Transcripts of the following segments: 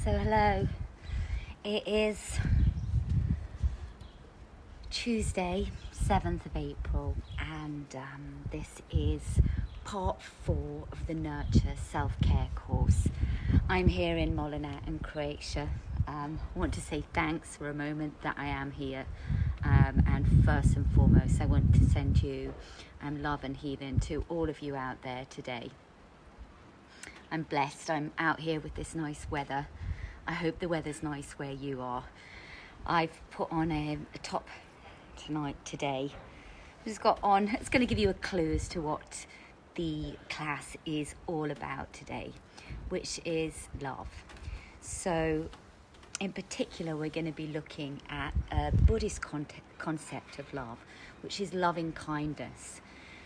So hello, it is Tuesday, 7th of April, and this is part 4 of the Nurture Self-Care course. I'm here in Molinat in Croatia. I want to say thanks for a moment that I am here, and first and foremost I want to send you love and healing to all of you out there today. I'm blessed. I'm out here with this nice weather. I hope the weather's nice where you are. I've put on a top today. It's going to give you a clue as to what the class is all about today, which is love. So in particular, we're going to be looking at a Buddhist concept of love, which is loving kindness.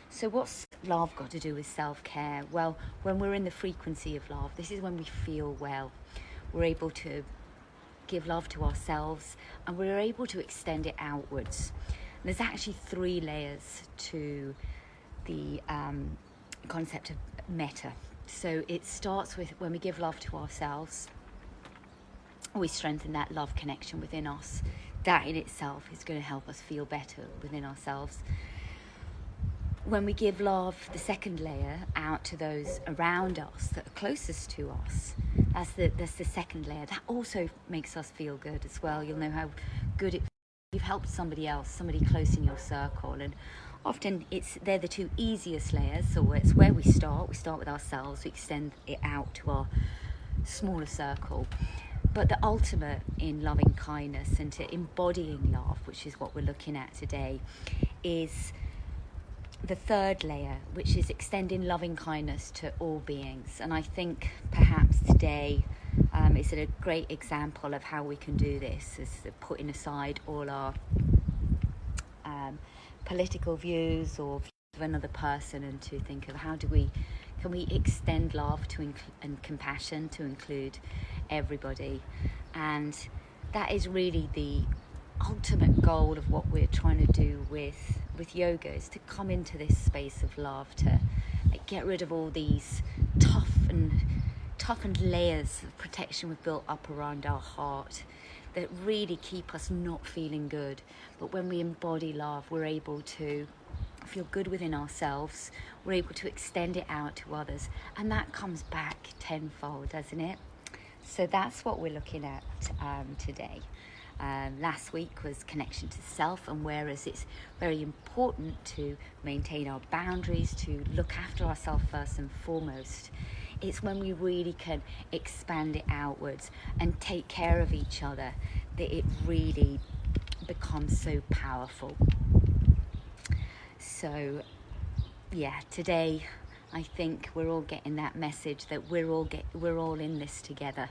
So what's love got to do with self-care? Well, when we're in the frequency of love, this is when we feel well. We're able to give love to ourselves, and we're able to extend it outwards. And there's actually 3 layers to the concept of metta. So it starts with when we give love to ourselves, we strengthen that love connection within us. That in itself is going to help us feel better within ourselves. When we give love, the second layer, out to those around us that are closest to us, that's the second layer. That also makes us feel good as well. You'll know how good you've helped somebody else, somebody close in your circle, and often they're the 2 easiest layers. So it's where we start. We start with ourselves. We extend it out to our smaller circle. But the ultimate in loving kindness and to embodying love, which is what we're looking at today, is the third layer, which is extending loving kindness to all beings. And I think perhaps today is a great example of how we can do this, is putting aside all our political views or views of another person, and to think of can we extend love and compassion to include everybody. And that is really the ultimate goal of what we're trying to do with yoga, is to come into this space of love, to get rid of all these toughened layers of protection we've built up around our heart that really keep us not feeling good. But when we embody love, we're able to feel good within ourselves, we're able to extend it out to others, and that comes back tenfold, doesn't it? So that's what we're looking at today. Last week was connection to self, and whereas it's very important to maintain our boundaries, to look after ourselves first and foremost, it's when we really can expand it outwards and take care of each other that it really becomes so powerful. So yeah, today I think we're all getting that message that we're all in this together.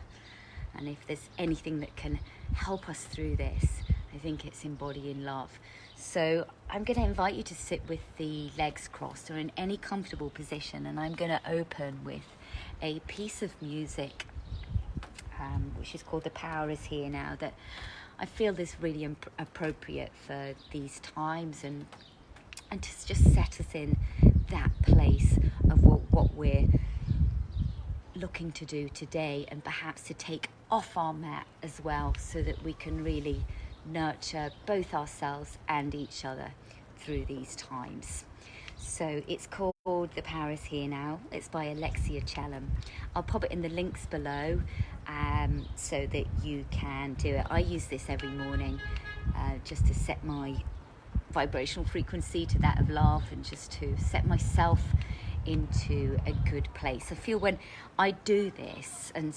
And if there's anything that can help us through this, I think it's embodying love. So I'm going to invite you to sit with the legs crossed or in any comfortable position, and I'm going to open with a piece of music which is called The Power Is Here Now, that I feel is really appropriate for these times, and to just set us in that place of what we're looking to do today, and perhaps to take off our mat as well, so that we can really nurture both ourselves and each other through these times. So it's called The Power Is Here Now. It's by Alexia Chellam. I'll pop it in the links below so that you can do it. I use this every morning just to set my vibrational frequency to that of love, and just to set myself into a good place. I feel when I do this, and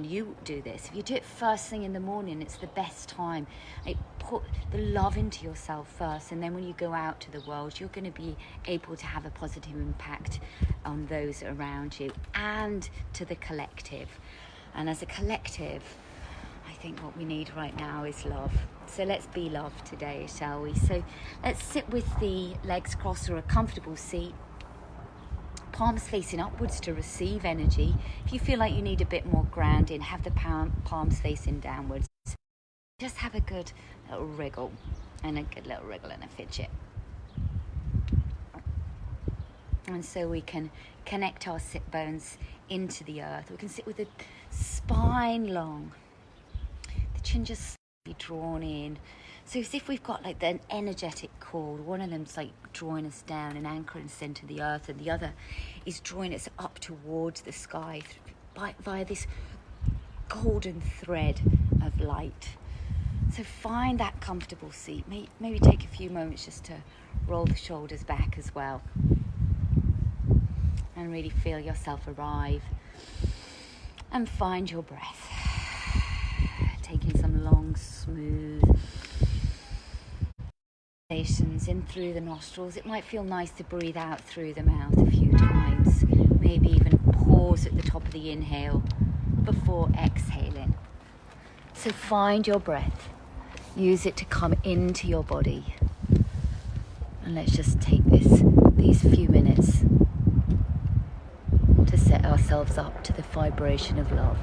you do this, if you do it first thing in the morning, it's the best time. Put the love into yourself first, and then when you go out to the world, you're going to be able to have a positive impact on those around you and to the collective. And as a collective, I think what we need right now is love. So let's be love today, shall we? So let's sit with the legs crossed or a comfortable seat, palms facing upwards to receive energy. If you feel like you need a bit more grounding, have the palms facing downwards. Just have a good little wriggle and a fidget. And so we can connect our sit bones into the earth. We can sit with the spine long, the chin just slightly drawn in. So as if we've got like an energetic cord. One of them's like drawing us down and anchoring us into the earth, and the other is drawing us up towards the sky via this golden thread of light. So find that comfortable seat. Maybe take a few moments just to roll the shoulders back as well. And really feel yourself arrive. And find your breath. Taking some long, smooth inhalations in through the nostrils. It might feel nice to breathe out through the mouth a few times. Maybe even pause at the top of the inhale before exhaling. So find your breath. Use it to come into your body. And let's just take these few minutes to set ourselves up to the vibration of love.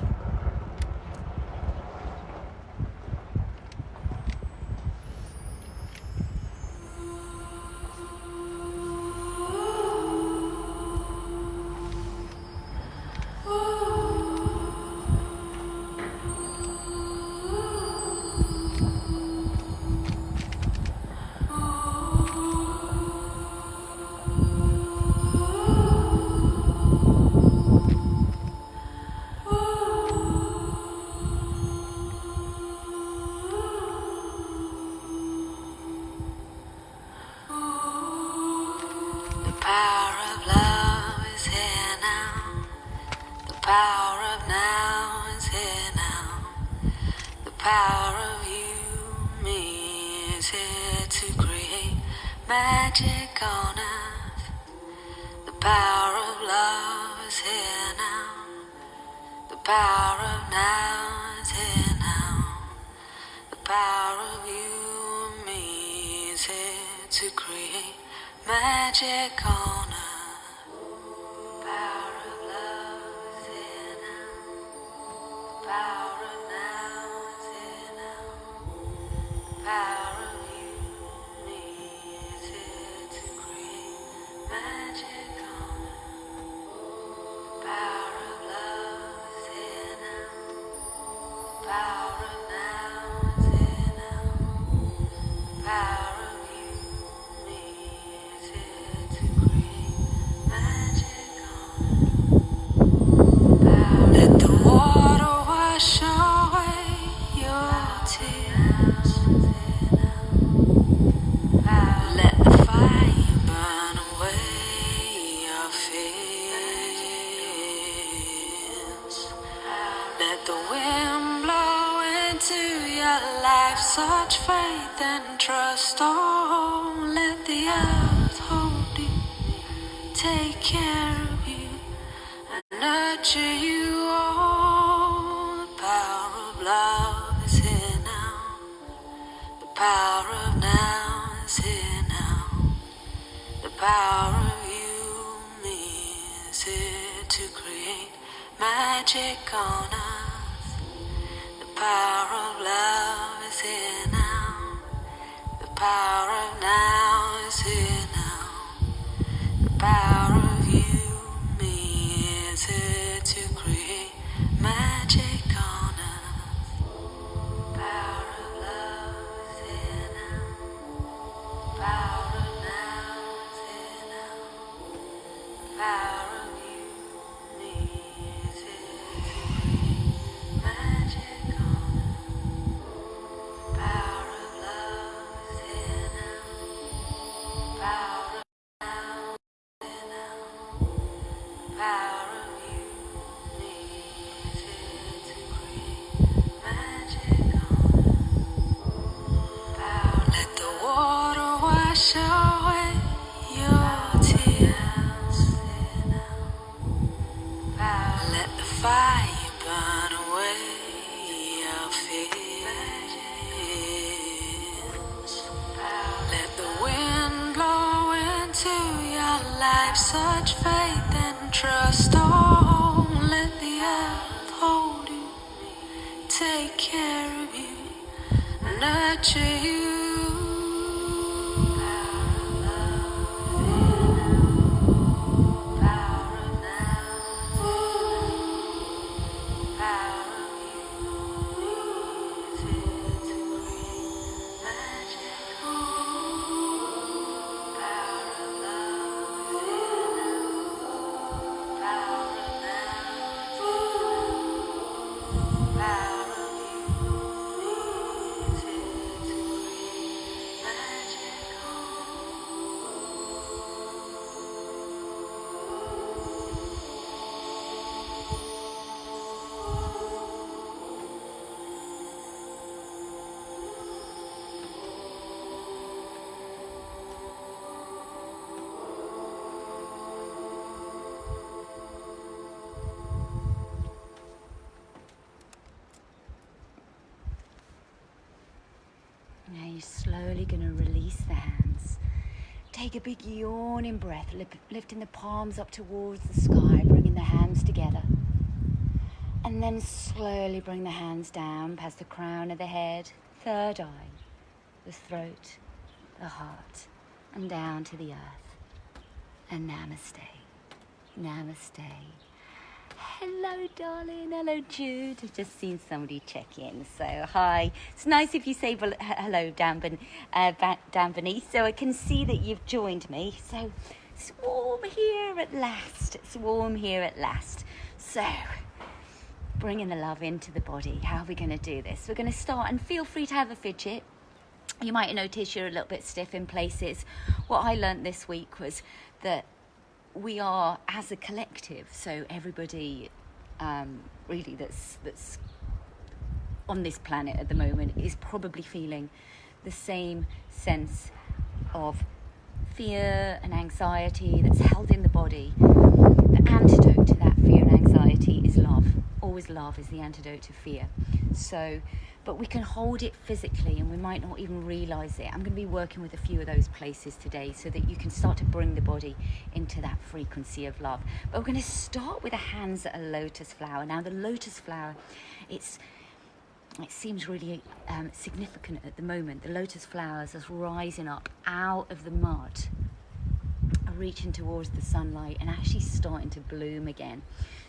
power of now is here now. The power of you, me is here to create magic on earth. The power of love is here now. The power of now is here now. The power of you and me is here to create magic on earth. Power of love is here now. Power of now is here now. Power of you and me is here to create magic on earth. Power of love is here now. Power of now is here now. Power of you and me is here to create magic on earth. Let the water wash away your tears. Let the fire burn away your fears. Let the wind blow into your life such faith and trust. Oh, let the earth hold you, take care of you, and nurture you. Oh, the power of love is here now. The power of now is here now. The power of you and me is here to create magic on earth. The power of love is here now. The power of now is here now. The power of you and me is here to create magic on earth. Power of love is here now. Power of now is here now. Power of you and me is here to create magic on earth. Power of love is here now. Power of now is here now. Power of you and me is here to create magic on earth. Let the water wash away your tears. Let the fire burn away your fears. Let the wind blow into your life such faith and trust. Oh, let the earth hold you, take care of you, nurture you. Power of love is here now. slowly going to release the hands. Take a big yawning breath, lifting the palms up towards the sky, bringing the hands together. And then slowly bring the hands down past the crown of the head, third eye, the throat, the heart, and down to the earth. And namaste. Namaste. Hello, darling. Hello, Jude. I've just seen somebody check in. So, hi. It's nice if you say hello down beneath, so I can see that you've joined me. So, it's warm here at last. It's warm here at last. So, bringing the love into the body. How are we going to do this? We're going to start, and feel free to have a fidget. You might notice you're a little bit stiff in places. What I learned this week was that we are, as a collective, so everybody really that's on this planet at the moment is probably feeling the same sense of fear and anxiety that's held in the body. The antidote to that fear and anxiety is love. Always love is the antidote to fear. So, but we can hold it physically and we might not even realize it. I'm going to be working with a few of those places today so that you can start to bring the body into that frequency of love. But we're going to start with the hands at a lotus flower. Now, the lotus flower, it seems really significant at the moment. The lotus flowers are rising up out of the mud, are reaching towards the sunlight and actually starting to bloom again.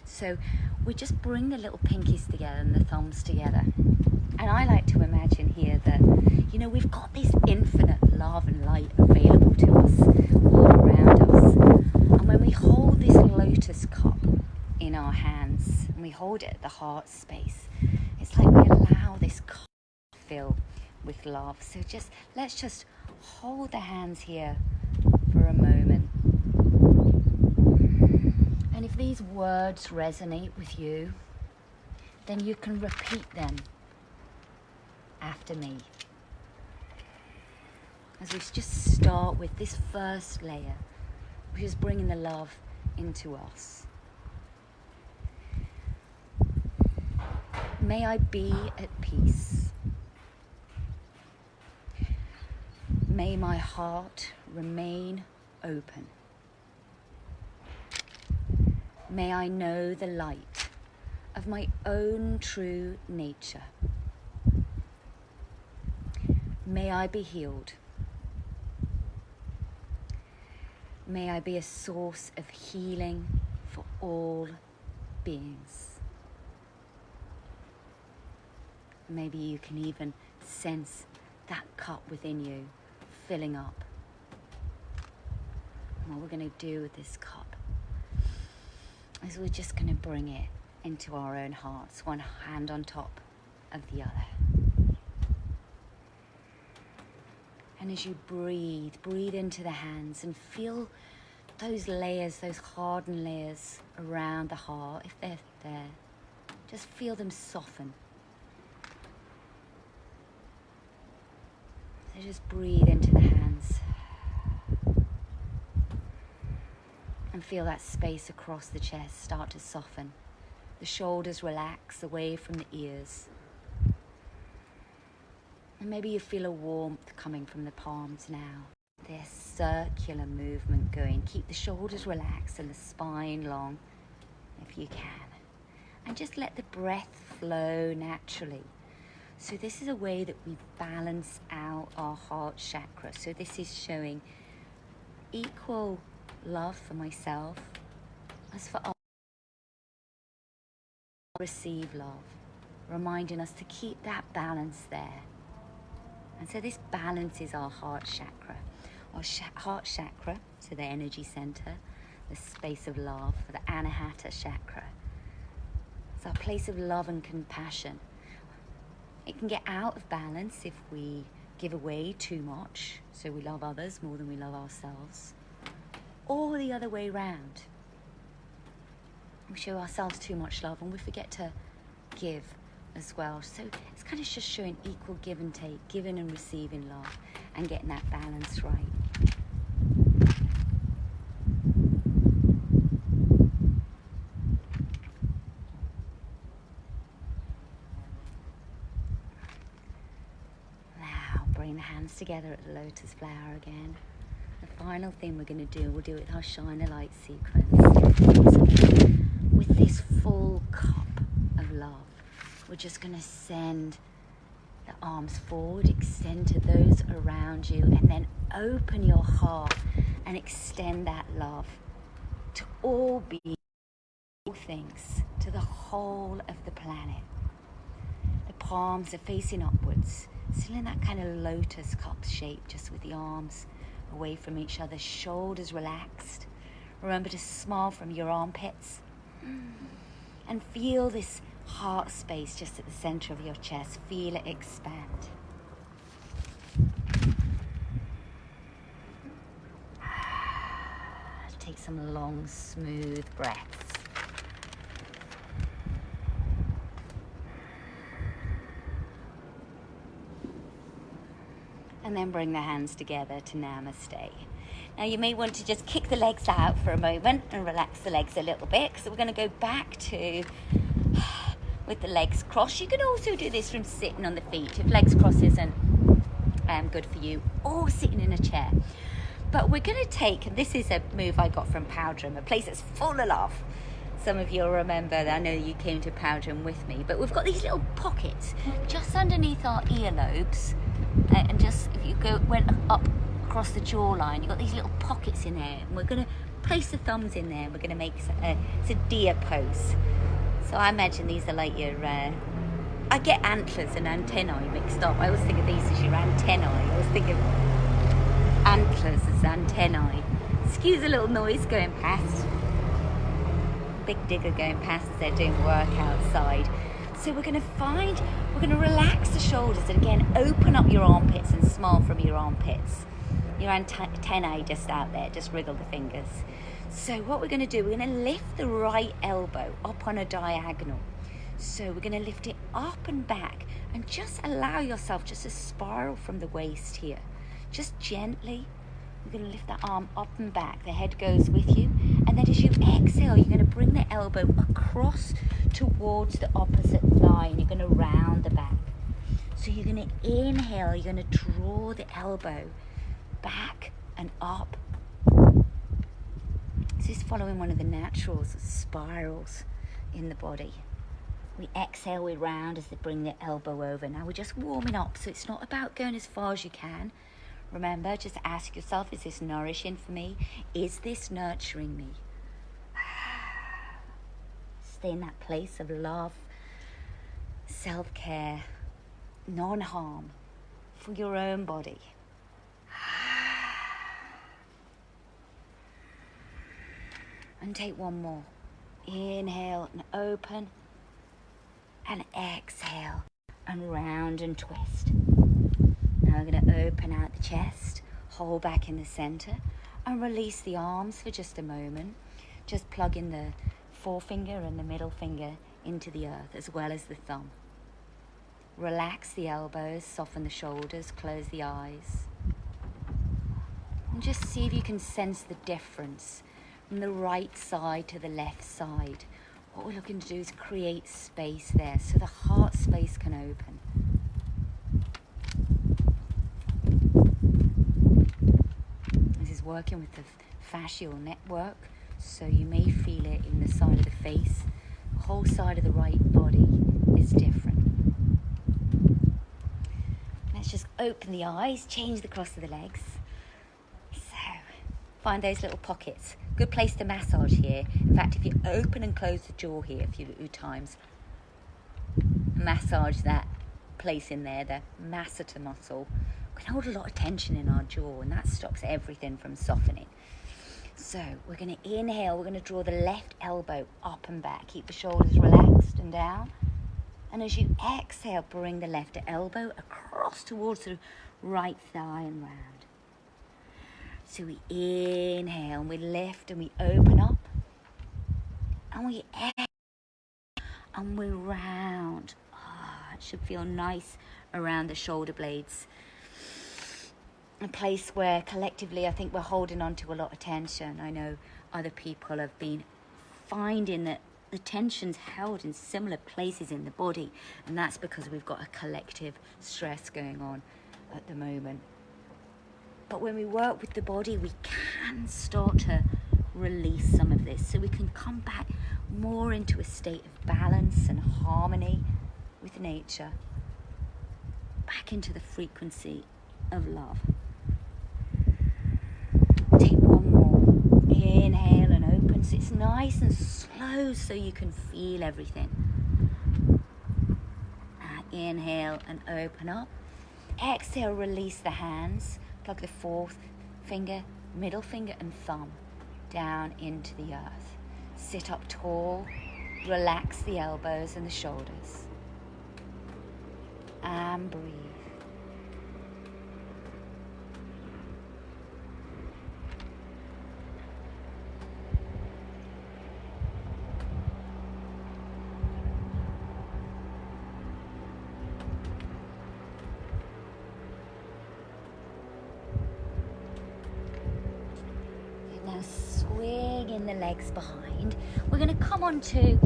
So we just bring the little pinkies together and the thumbs together. And I like to imagine here that, we've got this infinite love and light available to us all around us. And when we hold this lotus cup in our hands and we hold it at the heart space, it's like we allow this cup to fill with love. So let's just hold the hands here for a moment. And if these words resonate with you, then you can repeat them after me. As we just start with this first layer, which is bringing the love into us. May I be at peace. May my heart remain open. May I know the light of my own true nature. May I be healed. May I be a source of healing for all beings. Maybe you can even sense that cup within you filling up. And what we're going to do with this cup is we're just going to bring it into our own hearts, one hand on top of the other. And as you breathe into the hands and feel those layers, those hardened layers around the heart, if they're there, just feel them soften. So just breathe into the hands and feel that space across the chest start to soften. The shoulders relax away from the ears. And maybe you feel a warmth coming from the palms now. This circular movement going. Keep the shoulders relaxed and the spine long if you can. And just let the breath flow naturally. So this is a way that we balance out our heart chakra. So this is showing equal love for myself as for others. Receive love, reminding us to keep that balance there. And so this balances our heart chakra. Our heart chakra, so the energy center, the space of love, for the anahata chakra. It's our place of love and compassion. It can get out of balance if we give away too much, so we love others more than we love ourselves, or the other way round. We show ourselves too much love and we forget to give as well. So it's kind of just showing equal give and take, giving and receiving love, and getting that balance right. Now bring the hands palms together at the lotus flower again. The final thing we're going to do, we'll do it with our shine a light sequence. So with this full cup of love, we're just going to send the arms forward, extend to those around you, and then open your heart and extend that love to all beings, all things, to the whole of the planet. The palms are facing upwards, still in that kind of lotus cup shape, just with the arms away from each other, shoulders relaxed. Remember to smile from your armpits and feel this heart space just at the center of your chest. Feel it expand. Take some long, smooth breaths. And then bring the hands together to Namaste. Now you may want to just kick the legs out for a moment and relax the legs a little bit, because we're going to go back to with the legs crossed. You can also do this from sitting on the feet if legs cross isn't good for you, or sitting in a chair. But we're going to take, and this is a move I got from Powdrum, a place that's full of love. Some of you will remember that I know you came to Powdrum with me, but we've got these little pockets just underneath our earlobes, and just if you went up across the jawline, you've got these little pockets in there, and we're going to place the thumbs in there, and we're going to make it's a deer pose. So I imagine these are like your, I get antlers and antennae mixed up. I always think of these as your antennae. I always think of antlers as antennae. Excuse a little noise going past. Big digger going past as they're doing work outside. So we're going to relax the shoulders, and again open up your armpits and smile from your armpits. Your antennae just out there, just wriggle the fingers. So what we're going to do, we're going to lift the right elbow up on a diagonal. So we're going to lift it up and back, and just allow yourself just to spiral from the waist here. Just gently, we're going to lift the arm up and back. The head goes with you. And then as you exhale, you're going to bring the elbow across towards the opposite thigh, and you're going to round the back. So you're going to inhale, you're going to draw the elbow back and up. This is following one of the natural spirals in the body. We exhale, we round as they bring the elbow over. Now we're just warming up, so it's not about going as far as you can. Remember, just ask yourself, is this nourishing for me? Is this nurturing me? Stay in that place of love, self-care, non-harm for your own body. And take one more. Inhale and open, and exhale and round and twist. Now we're going to open out the chest, hold back in the center, and release the arms for just a moment. Just plug in the forefinger and the middle finger into the earth, as well as the thumb. Relax the elbows, soften the shoulders, close the eyes. And just see if you can sense the difference from the right side to the left side. What we're looking to do is create space there, so the heart space can open. Working with the fascial network, so you may feel it in the side of the face. The whole side of the right body is different. Let's just open the eyes, change the cross of the legs. So find those little pockets. Good place to massage here. In fact, if you open and close the jaw here a few times, massage that place in there, the masseter muscle. We can hold a lot of tension in our jaw, and that stops everything from softening. So we're going to inhale, we're going to draw the left elbow up and back. Keep the shoulders relaxed and down. And as you exhale, bring the left elbow across towards the right thigh and round. So we inhale, and we lift, and we open up. And we exhale, and we round. It should feel nice around the shoulder blades. A place where collectively I think we're holding on to a lot of tension. I know other people have been finding that the tension's held in similar places in the body, and that's because we've got a collective stress going on at the moment. But when we work with the body, we can start to release some of this, so we can come back more into a state of balance and harmony with nature, back into the frequency of love. Take one more. Inhale and open. So it's nice and slow so you can feel everything. Inhale and open up. Exhale, release the hands. Plug the fourth finger, middle finger and thumb down into the earth. Sit up tall. Relax the elbows and the shoulders. And breathe. Now swing in the legs behind. We're going to come on to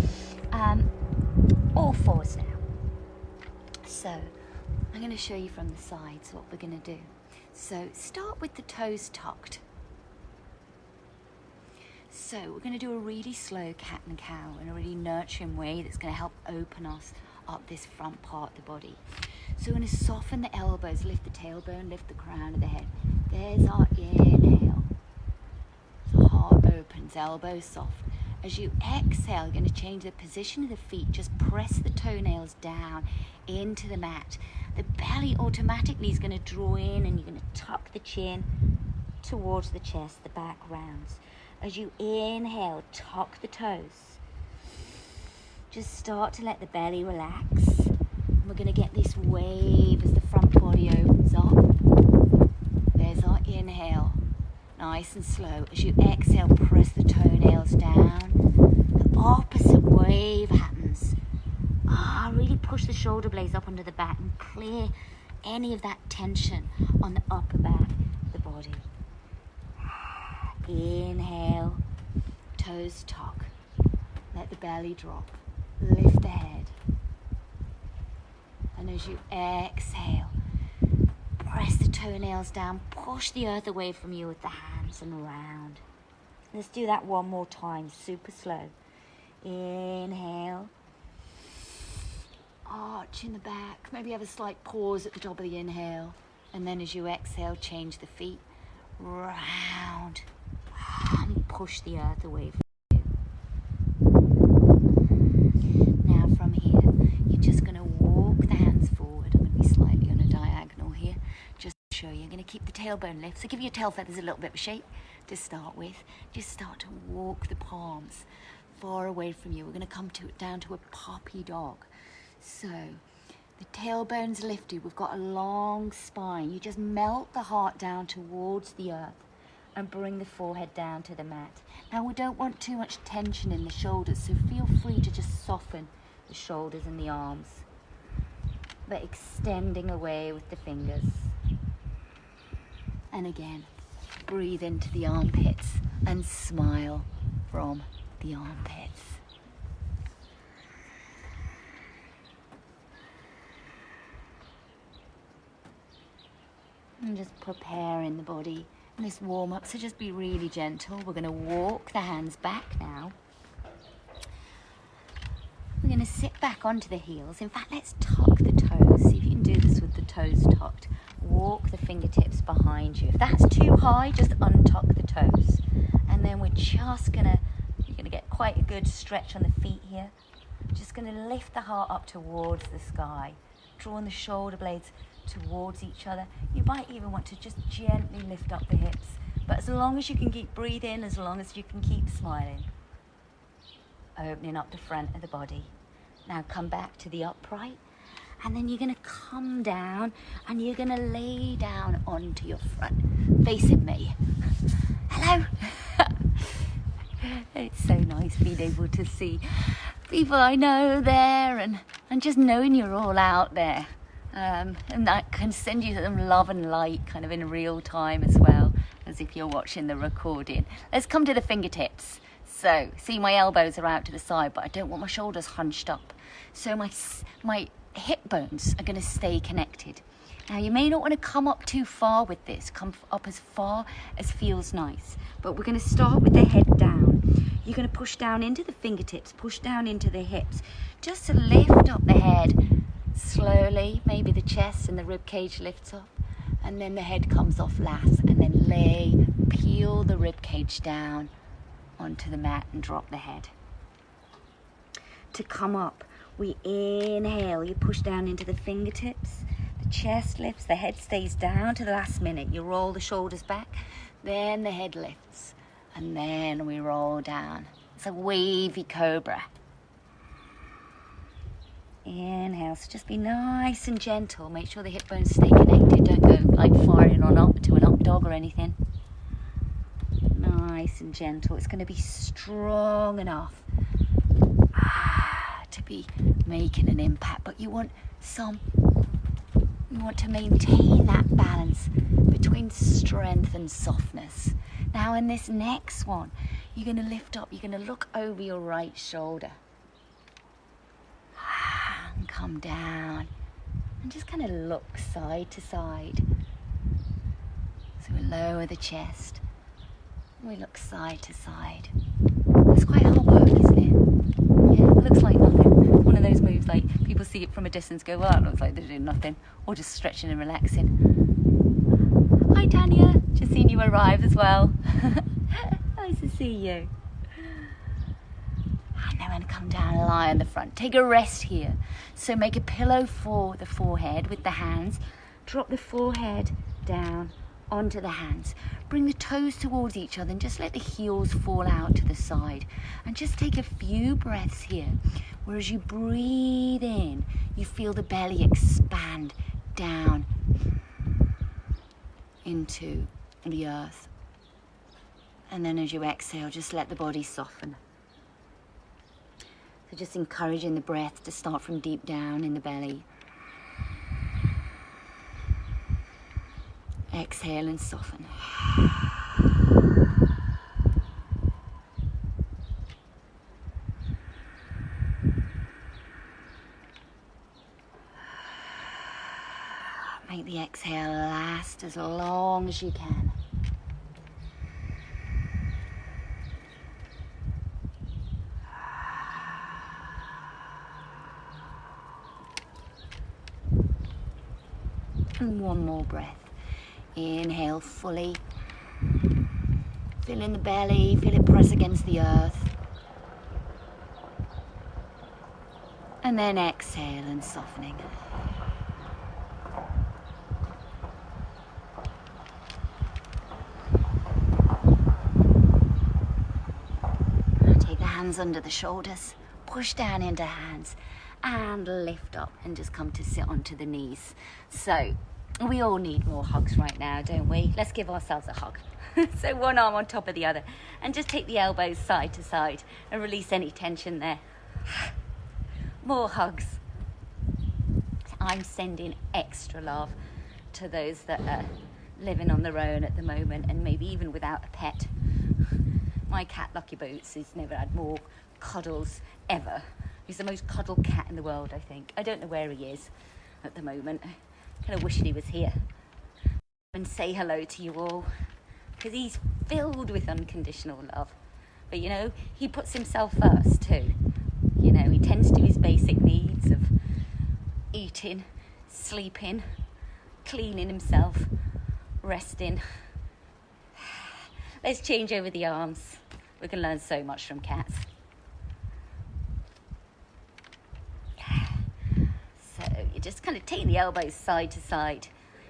all fours now. So I'm going to show you from the sides what we're going to do. So start with the toes tucked. So we're going to do a really slow cat and cow in a really nurturing way that's going to help open us up this front part of the body. So we're going to soften the elbows, lift the tailbone, lift the crown of the head. There's our inhale. So heart opens, elbows soft. As you exhale, you're going to change the position of the feet. Just press the toenails down into the mat. The belly automatically is going to draw in, and you're going to tuck the chin towards the chest, the back rounds. As you inhale, tuck the toes. Just start to let the belly relax. We're going to get this wave as the front body opens up. There's our inhale. Nice and slow. As you exhale, press the toenails down. The opposite wave happens. Really push the shoulder blades up onto the back and clear any of that tension on the upper back of the body. Inhale, toes tuck. Let the belly drop. Lift the head. And as you exhale, press the toenails down, push the earth away from you with the hands and round. Let's do that one more time, super slow. Inhale. Arch in the back. Maybe have a slight pause at the top of the inhale. And then as you exhale, change the feet. Round. And push the earth away from you. Now from here, you're just going to walk the hands forward. I'm going to be slightly on a diagonal here. Just to show you. I'm going to keep the tailbone lift. So give your tail feathers a little bit of a shape to start with. Just start to walk the palms far away from you. We're going to come down to a puppy dog. So the tailbone's lifted. We've got a long spine. You just melt the heart down towards the earth and bring the forehead down to the mat. Now we don't want too much tension in the shoulders, so feel free to just soften the shoulders and the arms, but extending away with the fingers. And again, breathe into the armpits and smile from the armpits. And just preparing the body in this warm up, so just be really gentle. We're going to walk the hands back now. We're going to sit back onto the heels. In fact, let's tuck the toes. See if you can do this with the toes tucked. Walk the fingertips behind you. If that's too high, just untuck the toes. And then we're just you're going to get quite a good stretch on the feet here. Just going to lift the heart up towards the sky. Drawing the shoulder blades towards each other. You might even want to just gently lift up the hips, but as long as you can keep breathing, as long as you can keep smiling, opening up the front of the body. Now come back to the upright, and then you're going to come down and you're going to lay down onto your front facing me. Hello. It's so nice being able to see people I know there, and just knowing you're all out there. And that can send you some love and light kind of in real time as well as if you're watching the recording. Let's come to the fingertips. So see, my elbows are out to the side, but I don't want my shoulders hunched up. So my hip bones are going to stay connected. Now you may not want to come up too far with this, come up as far as feels nice, but we're going to start with the head down. You're going to push down into the fingertips, push down into the hips, just to lift up the head slowly. Maybe the chest and the rib cage lifts up, and then the head comes off last, and then peel the rib cage down onto the mat and drop the head. To come up, we inhale, you push down into the fingertips, the chest lifts, the head stays down to the last minute. You roll the shoulders back, then the head lifts, and then we roll down. It's a wavy cobra. Inhale, so just be nice and gentle. Make sure the hip bones stay connected. Don't go like firing on up to an up dog or anything. Nice and gentle. It's going to be strong enough to be making an impact, but you want to maintain that balance between strength and softness. Now in this next one, you're going to lift up, you're going to look over your right shoulder and come down and just kind of look side to side. So we lower the chest, we look side to side. It's quite hard work, isn't it? Yeah, it looks like nothing. It's one of those moves like people see it from a distance, go, well, it looks like they're doing nothing, or just stretching and relaxing. Hi Tanya, just seen you arrive as well. Nice to see you. And then we're going to come down and lie on the front. Take a rest here. So make a pillow for the forehead with the hands. Drop the forehead down onto the hands. Bring the toes towards each other and just let the heels fall out to the side. And just take a few breaths here. Whereas you breathe in, you feel the belly expand down into the earth. And then as you exhale, just let the body soften. So just encouraging the breath to start from deep down in the belly. Exhale and soften. Make the exhale last as long as you can. And one more breath. Inhale fully. Feel in the belly, feel it press against the earth. And then exhale and softening. Take the hands under the shoulders, push down into hands, and lift up and just come to sit onto the knees. So we all need more hugs right now, don't we? Let's give ourselves a hug. So one arm on top of the other, and just take the elbows side to side and release any tension there. More hugs. I'm sending extra love to those that are living on their own at the moment, and maybe even without a pet. My cat, Lucky Boots, has never had more cuddles ever. He's the most cuddled cat in the world, I think. I don't know where he is at the moment. I kind of wish he was here. And say hello to you all, because he's filled with unconditional love. But you know, he puts himself first too. You know, he tends to his basic needs of eating, sleeping, cleaning himself, resting. Let's change over the arms. We can learn so much from cats. So you just kind of take the elbows side to side.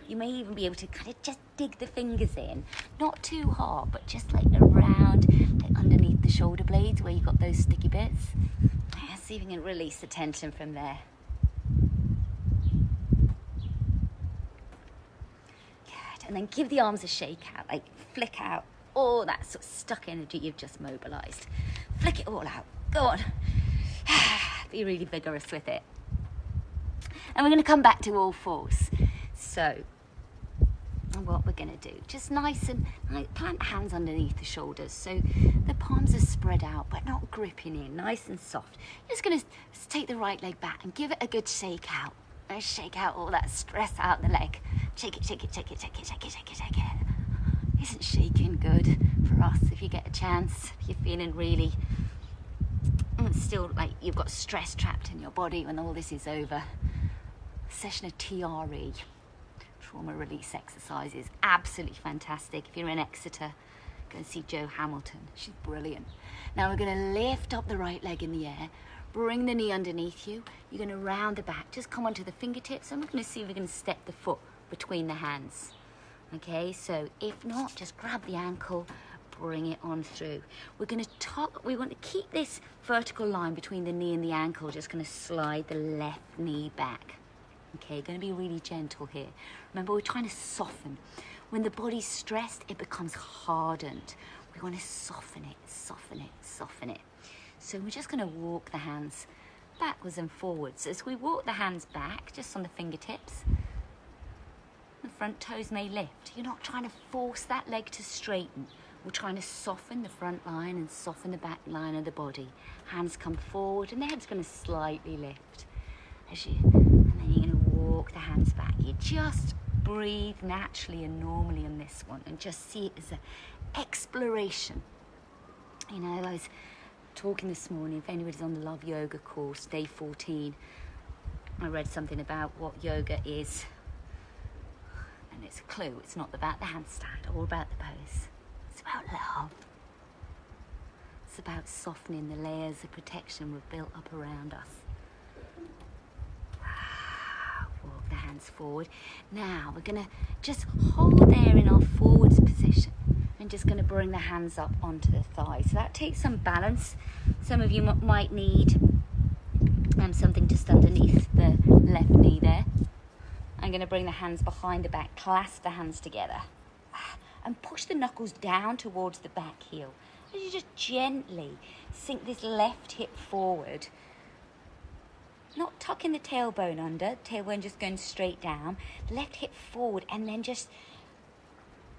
You may even be able to kind of just dig the fingers in. Not too hard, but just like around, like underneath the shoulder blades where you've got those sticky bits. Yeah, see if you can release the tension from there. Good, and then give the arms a shake out, like flick out all that sort of stuck energy you've just mobilized. Flick it all out, go on. Be really vigorous with it. And we're gonna come back to all fours. So, what we're gonna do, just nice and like, plant hands underneath the shoulders so the palms are spread out but not gripping in, nice and soft. You're just gonna take the right leg back and give it a good shake out. And shake out all that stress out the leg. Shake it, shake it, shake it, shake it, shake it, shake it, shake it. Isn't shaking good for us if you get a chance? If you're feeling really still like you've got stress trapped in your body when all this is over. A session of TRE, trauma release exercises, absolutely fantastic. If you're in Exeter, go and see Jo Hamilton. She's brilliant. Now we're going to lift up the right leg in the air, bring the knee underneath you. You're going to round the back, just come onto the fingertips. I'm going to see if we can step the foot between the hands. Okay, so if not, just grab the ankle, bring it on through. We're going to we want to keep this vertical line between the knee and the ankle. Just going to slide the left knee back. Okay, going to be really gentle here. Remember, we're trying to soften. When the body's stressed, it becomes hardened. We want to soften it, soften it, soften it. So we're just going to walk the hands backwards and forwards. As we walk the hands back, just on the fingertips, the front toes may lift. You're not trying to force that leg to straighten. We're trying to soften the front line and soften the back line of the body. Hands come forward and the head's going to slightly lift. And then you're going to walk the hands back. You just breathe naturally and normally on this one and just see it as an exploration. You know, I was talking this morning, if anybody's on the Love Yoga course, day 14, I read something about what yoga is. And it's a clue. It's not about the handstand or about the pose. It's about love. It's about softening the layers of protection we've built up around us. Walk the hands forward. Now we're going to just hold there in our forwards position. And just going to bring the hands up onto the thighs. So that takes some balance. Some of you might need something just underneath the left knee there. I'm going to bring the hands behind the back, clasp the hands together, and push the knuckles down towards the back heel. And you just gently sink this left hip forward, not tucking the tailbone under, tailbone just going straight down, left hip forward, and then just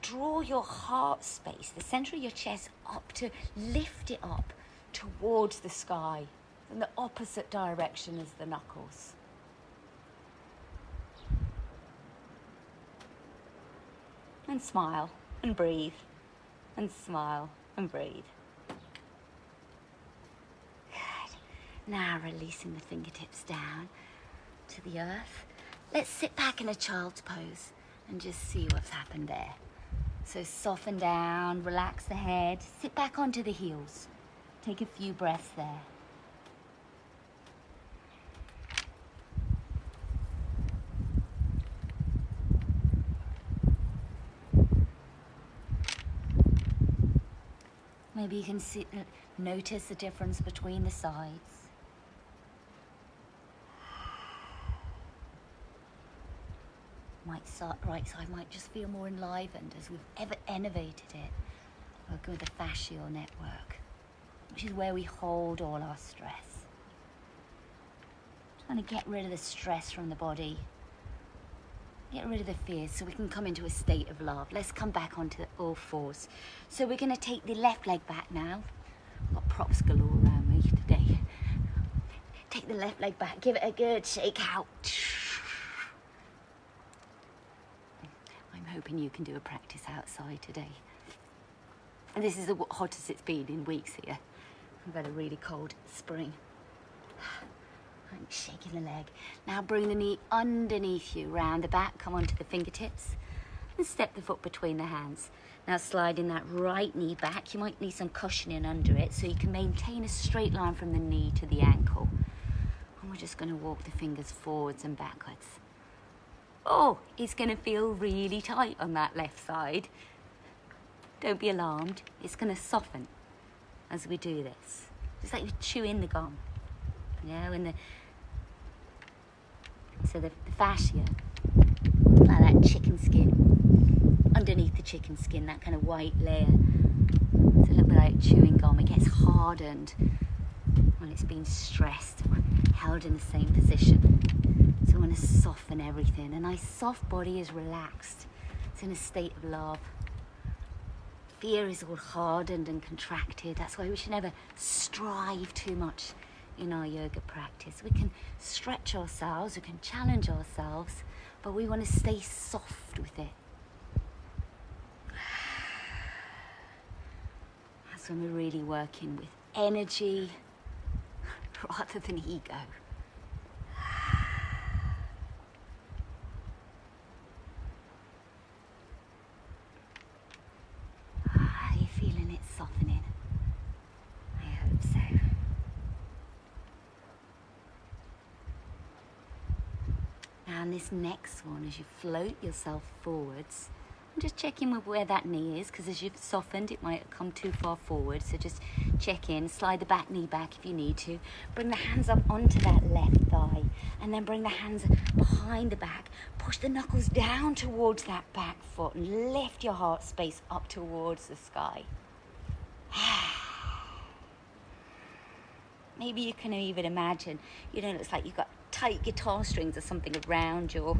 draw your heart space, the center of your chest up to lift it up towards the sky, in the opposite direction as the knuckles. And smile and breathe, and smile and breathe. Good. Now releasing the fingertips down to the earth. Let's sit back in a child's pose and just see what's happened there. So soften down, relax the head, sit back onto the heels. Take a few breaths there. Maybe you can notice the difference between the sides. Right side might just feel more enlivened as we've elevated it. Working with the fascial network, which is where we hold all our stress. Trying to get rid of the stress from the body. Get rid of the fears so we can come into a state of love. Let's come back onto all fours. So we're going to take the left leg back now. I've got props galore around me today. Take the left leg back. Give it a good shake out. I'm hoping you can do a practice outside today. And this is the hottest it's been in weeks here. We've had a really cold spring. I'm shaking the leg. Now bring the knee underneath you, round the back, come onto the fingertips, and step the foot between the hands. Now sliding that right knee back. You might need some cushioning under it so you can maintain a straight line from the knee to the ankle. And we're just going to walk the fingers forwards and backwards. Oh, it's going to feel really tight on that left side. Don't be alarmed. It's going to soften as we do this. It's like we're chewing the gum. You know, and so the fascia, like that chicken skin, underneath the chicken skin, that kind of white layer. It's a little bit like chewing gum. It gets hardened when it's been stressed or held in the same position. So I want to soften everything. A nice soft body is relaxed. It's in a state of love. Fear is all hardened and contracted. That's why we should never strive too much in our yoga practice. We can stretch ourselves, we can challenge ourselves, but we want to stay soft with it. That's when we're really working with energy rather than ego. Are you feeling it softening? I hope so. Now in this next one, as you float yourself forwards, and just check in with where that knee is, because as you've softened, it might have come too far forward. So just check in, slide the back knee back if you need to. Bring the hands up onto that left thigh, and then bring the hands behind the back. Push the knuckles down towards that back foot, and lift your heart space up towards the sky. Maybe you can even imagine, it looks like you've got tight guitar strings or something around your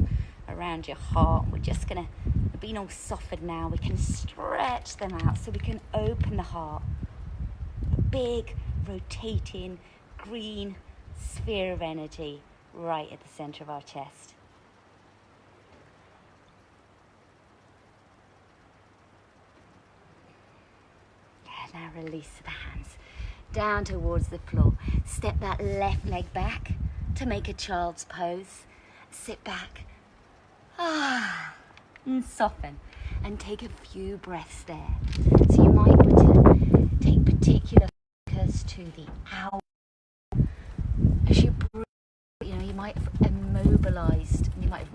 heart. We're just gonna, being all softened now, we can stretch them out so we can open the heart. A big, rotating, green sphere of energy right at the center of our chest. Now release the hands down towards the floor. Step that left leg back to make a child's pose. Sit back. And soften. And take a few breaths there. So you might want to take particular focus to the owl. As you breathe, you might have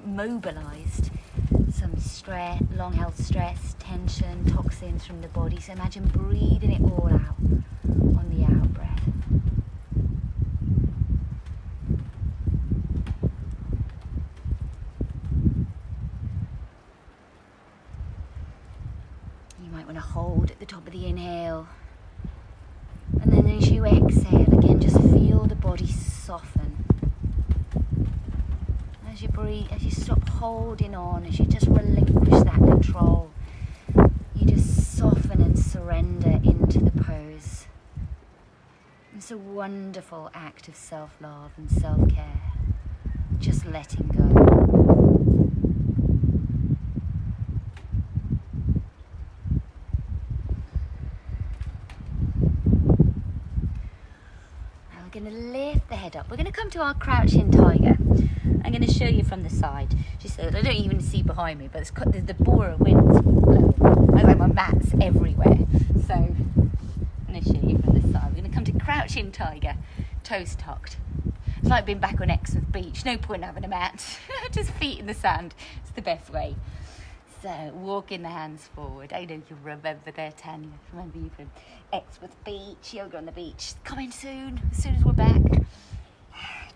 mobilized some stress, long held stress, tension, toxins from the body. So imagine breathing it all out on the out breath. You might want to hold at the top of the inhale, and then as you exhale again, just feel the body soften. As you breathe, as you stop holding on, as you just relinquish that control, you just soften and surrender into the pose. It's a wonderful act of self-love and self-care, just letting go. Now we're going to lift the head up. We're going to come to our crouching tiger. I'm going to show you from the side. She said, I don't even see behind me, but the bora wind's blowing. I like my mats everywhere. So I'm going to show you from the side. We're going to come to crouching tiger, toes tucked. It's like being back on Exmouth Beach. No point having a mat. Just feet in the sand. It's the best way. So walking the hands forward. I know you remember there, Tanya. Remember you from Exmouth Beach, yoga on the beach. Coming soon, as soon as we're back.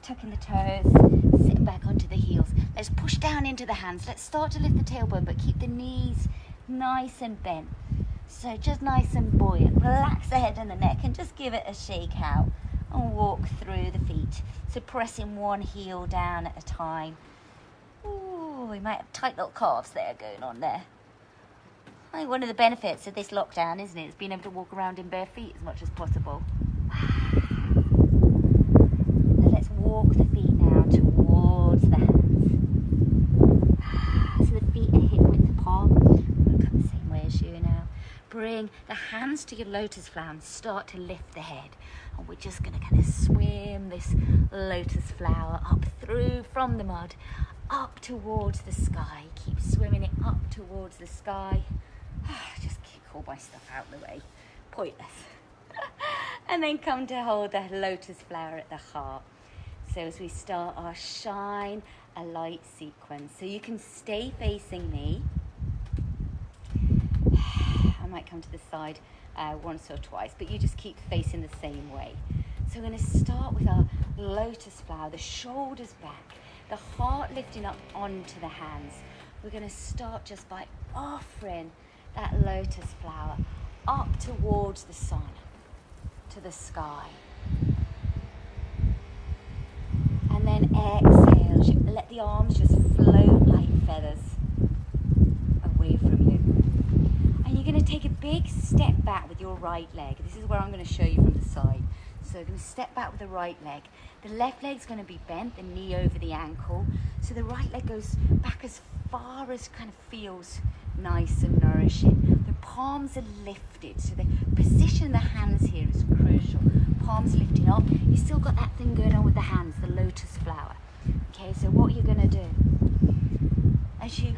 Tucking the toes, sit back onto the heels. Let's push down into the hands. Let's start to lift the tailbone, but keep the knees nice and bent. So just nice and buoyant. Relax the head and the neck and just give it a shake out and walk through the feet. So pressing one heel down at a time. Ooh, we might have tight little calves there going on there. I think one of the benefits of this lockdown, isn't it? It's being able to walk around in bare feet as much as possible. Let's walk the feet now towards the hands. So the feet are hip width apart. We'll come the same way as you now. Bring the hands to your lotus flower and start to lift the head. And we're just going to kind of swim this lotus flower up through from the mud, up towards the sky. Keep swimming it up towards the sky. Just kick all my stuff out of the way. Pointless. And then come to hold the lotus flower at the heart. So as we start our shine a light sequence, so you can stay facing me. I might come to the side once or twice, but you just keep facing the same way. So we're going to start with our lotus flower, the shoulders back, the heart lifting up onto the hands. We're going to start just by offering that lotus flower up towards the sun, to the sky. And then exhale, let the arms just float like feathers away from you. And you're going to take a big step back with your right leg. This is where I'm going to show you from the side. So So we're going to step back with the right leg. The left leg's going to be bent, the knee over the ankle. So the right leg goes back as far as kind of feels nice and nourishing. The palms are lifted, so the position of the hands here is crucial. Palms lifting up. You still got that thing going on with the hands, the lotus flower. Okay, so what you're going to do, as you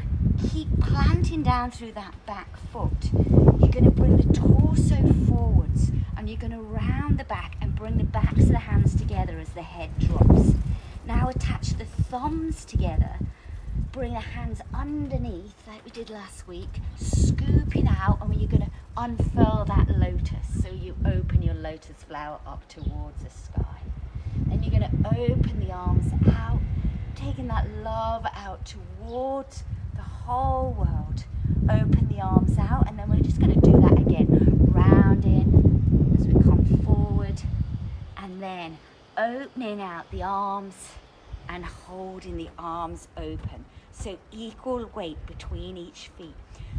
keep planting down through that back foot, you're going to bring the torso forwards, and you're going to round the back and bring the backs of the hands together as the head drops. Now attach the thumbs together, bring the hands underneath like we did last week, scooping out, and you're going to unfurl that lotus, so you open your lotus flower up towards the sky. Then you're going to open the arms out, taking that love out towards the whole world. Open the arms out, and then we're just going to do that again, rounding as we come forward, and then opening out the arms and holding the arms open. So equal weight between each feet.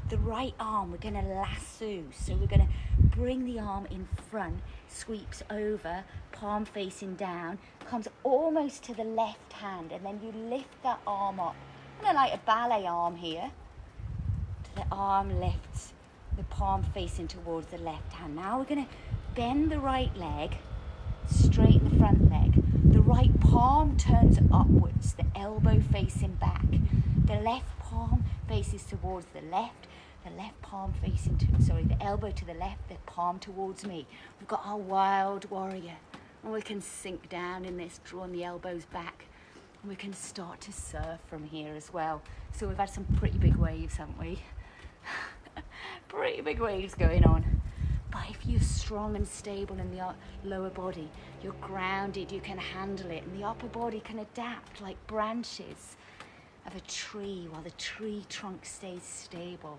The right arm we're going to lasso, so we're going to bring the arm in front, sweeps over, palm facing down, comes almost to the left hand, and then you lift that arm up, kind of like a ballet arm here. The arm lifts, the palm facing towards the left hand. Now we're going to bend the right leg, straighten the front leg. The right palm turns upwards, the elbow facing back. The left palm faces towards the left palm facing the elbow to the left, the palm towards me. We've got our wild warrior, and we can sink down in this, drawing the elbows back, and we can start to surf from here as well. So we've had some pretty big waves, haven't we? Pretty big waves going on. But if you're strong and stable in the lower body, you're grounded, you can handle it, and the upper body can adapt like branches of a tree while the tree trunk stays stable.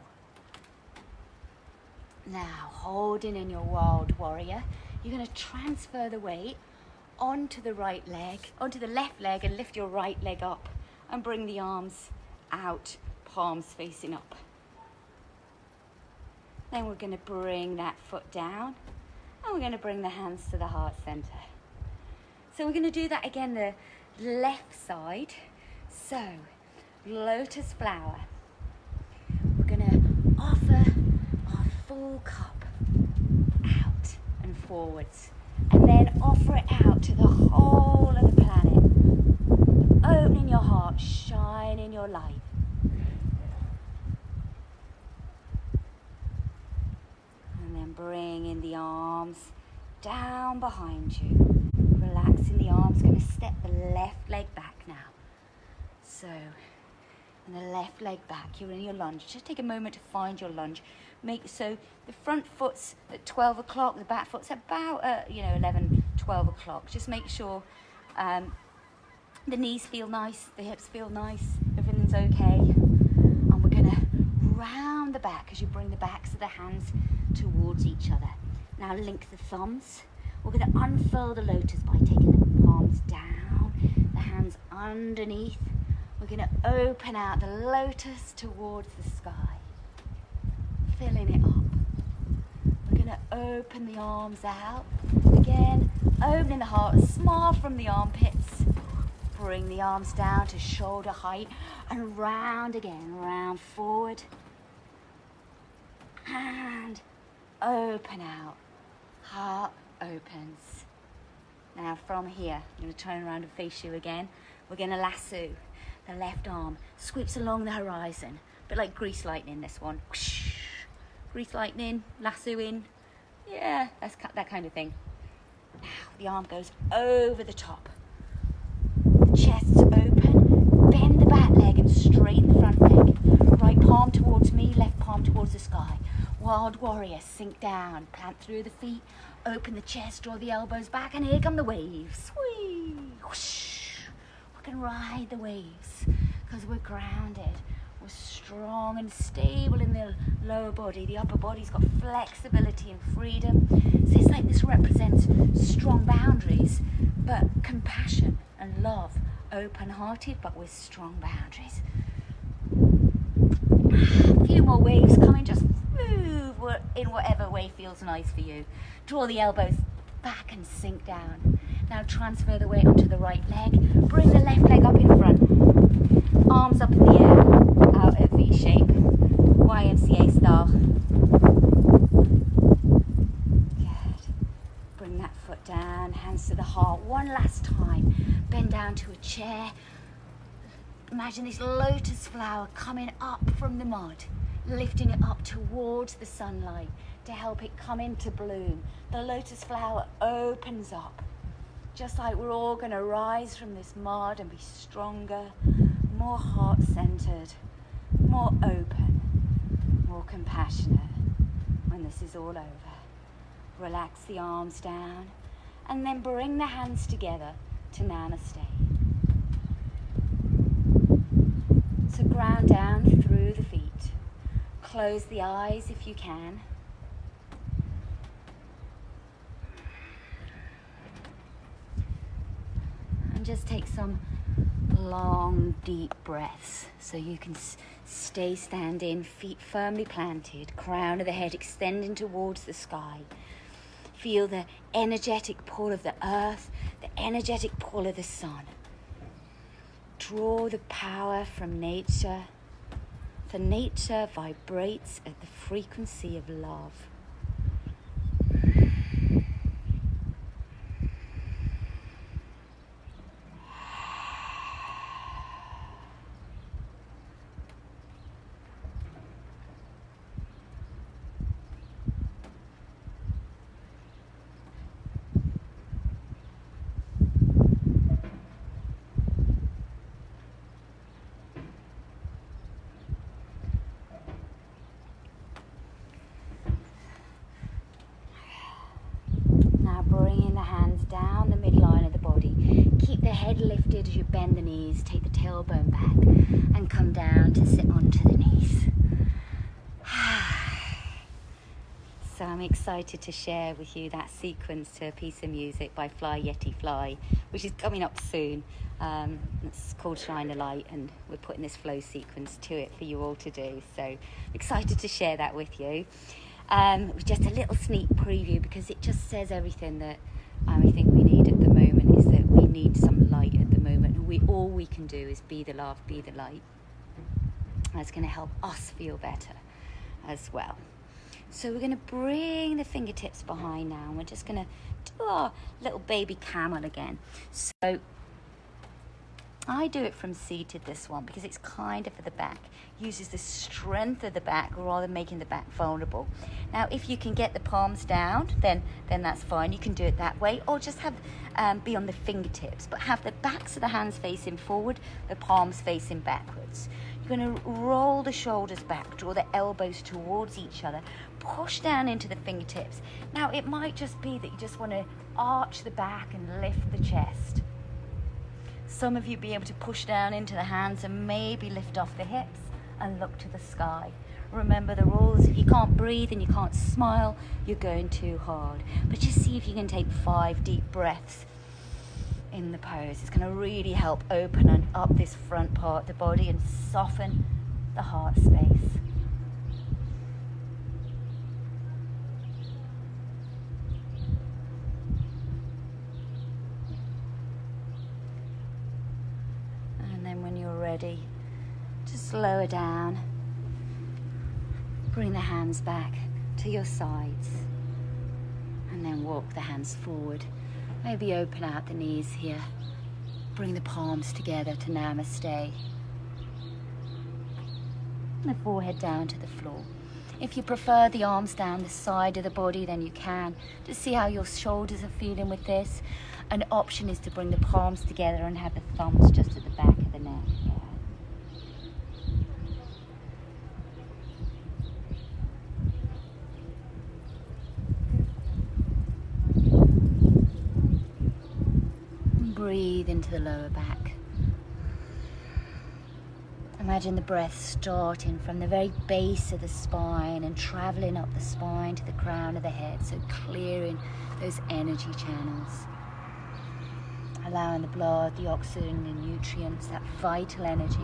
Now, holding in your wild warrior, you're going to transfer the weight onto the right leg, onto the left leg, and lift your right leg up and bring the arms out, palms facing up. Then we're going to bring that foot down, and we're going to bring the hands to the heart center. So we're going to do that again, the left side. So, lotus flower. We're going to offer our full cup out and forwards, and then offer it out to the whole of the planet. Opening your heart, shining your light. And then bringing the arms down behind you. Relaxing the arms, going to step the left leg back now. So, and the left leg back, you're in your lunge. Just take a moment to find your lunge. So the front foot's at 12 o'clock, the back foot's about 11, 12 o'clock. Just make sure the knees feel nice, the hips feel nice, everything's okay. And we're going to round the back as you bring the backs of the hands towards each other. Now link the thumbs. We're going to unfurl the lotus by taking the palms down, the hands underneath. We're going to open out the lotus towards the sky, filling it up. We're going to open the arms out. Again, opening the heart, smile from the armpits. Bring the arms down to shoulder height and round again, round forward. And open out, heart opens. Now from here, I'm going to turn around and face you again. We're going to lasso. The left arm sweeps along the horizon, a bit like grease lightning, this one. Whoosh. Grease lightning, lasso in. Yeah, that's that kind of thing. Now the arm goes over the top. The chest's open. Bend the back leg and straighten the front leg. Right palm towards me, left palm towards the sky. Wild warrior, sink down, plant through the feet, open the chest, draw the elbows back, and here come the waves. Whee! Whoosh! We can ride the waves because we're grounded. We're strong and stable in the lower body. The upper body's got flexibility and freedom. So it's like this represents strong boundaries, but compassion and love. Open-hearted, but with strong boundaries. A few more waves coming. Just move in whatever way feels nice for you. Draw the elbows back and sink down. Now transfer the weight onto the right leg. Bring the left leg up in front. Arms up in the air, out at V shape, YMCA style. Good. Bring that foot down, hands to the heart. One last time. Bend down to a chair. Imagine this lotus flower coming up from the mud, lifting it up towards the sunlight to help it come into bloom. The lotus flower opens up, just like we're all going to rise from this mud and be stronger, more heart-centered, more open, more compassionate when this is all over. Relax the arms down and then bring the hands together to Namaste. So ground down through the feet. Close the eyes if you can. And just take some long, deep breaths so you can stay standing, feet firmly planted, crown of the head extending towards the sky. Feel the energetic pull of the earth, the energetic pull of the sun. Draw the power from nature, for nature vibrates at the frequency of love. Down the midline of the body. Keep the head lifted as you bend the knees. Take the tailbone back and come down to sit onto the knees. So I'm excited to share with you that sequence to a piece of music by Fly Yeti Fly, which is coming up soon. It's called Shine a Light, and we're putting this flow sequence to it for you all to do. So excited to share that with you. Just a little sneak preview, because it just says everything that I think we need at the moment, is that we need some light at the moment. And all we can do is be the love, be the light. That's going to help us feel better as well. So we're going to bring the fingertips behind now, and we're just going to do our little baby camel again. So I do it from seated, this one, because it's kind of for the back. Uses the strength of the back rather than making the back vulnerable. Now, if you can get the palms down, then that's fine. You can do it that way, or just have be on the fingertips, but have the backs of the hands facing forward, the palms facing backwards. You're going to roll the shoulders back, draw the elbows towards each other, push down into the fingertips. Now, it might just be that you just want to arch the back and lift the chest. Some of you be able to push down into the hands and maybe lift off the hips and look to the sky. Remember the rules. If you can't breathe and you can't smile, you're going too hard. But just see if you can take 5 deep breaths in the pose. It's going to really help open up this front part of the body and soften the heart space. And then when you're ready, just lower down. Bring the hands back to your sides, and then walk the hands forward. Maybe open out the knees here. Bring the palms together to Namaste. And the forehead down to the floor. If you prefer the arms down the side of the body, then you can. Just see how your shoulders are feeling with this. An option is to bring the palms together and have the thumbs just at the back of the neck. Breathe into the lower back. Imagine the breath starting from the very base of the spine and traveling up the spine to the crown of the head, so clearing those energy channels. Allowing the blood, the oxygen, the nutrients, that vital energy,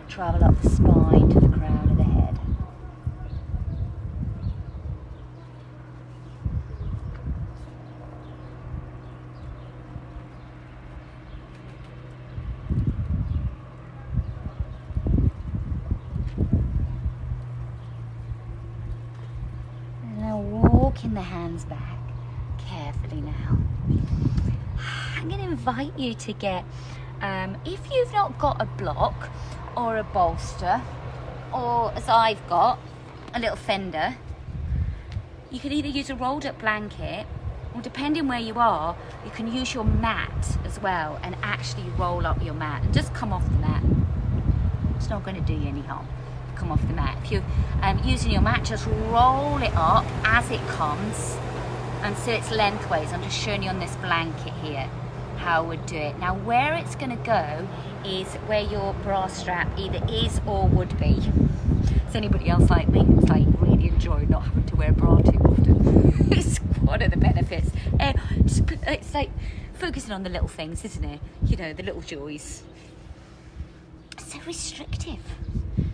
travel up the spine to the crown of the head. rocking the hands back carefully now. I'm going to invite you to get, if you've not got a block or a bolster, or as I've got, a little fender, you can either use a rolled up blanket, or depending where you are, you can use your mat as well and actually roll up your mat and just come off the mat. It's not going to do you any harm. Come off the mat. If you're using your mat, just roll it up as it comes, and so it's lengthways. I'm just showing you on this blanket here how I would do it. Now where it's going to go is where your bra strap either is or would be. Is anybody else like me? It's like really enjoy not having to wear a bra too often. It's one of the benefits. It's like focusing on the little things, isn't it? You know, the little joys. So restrictive.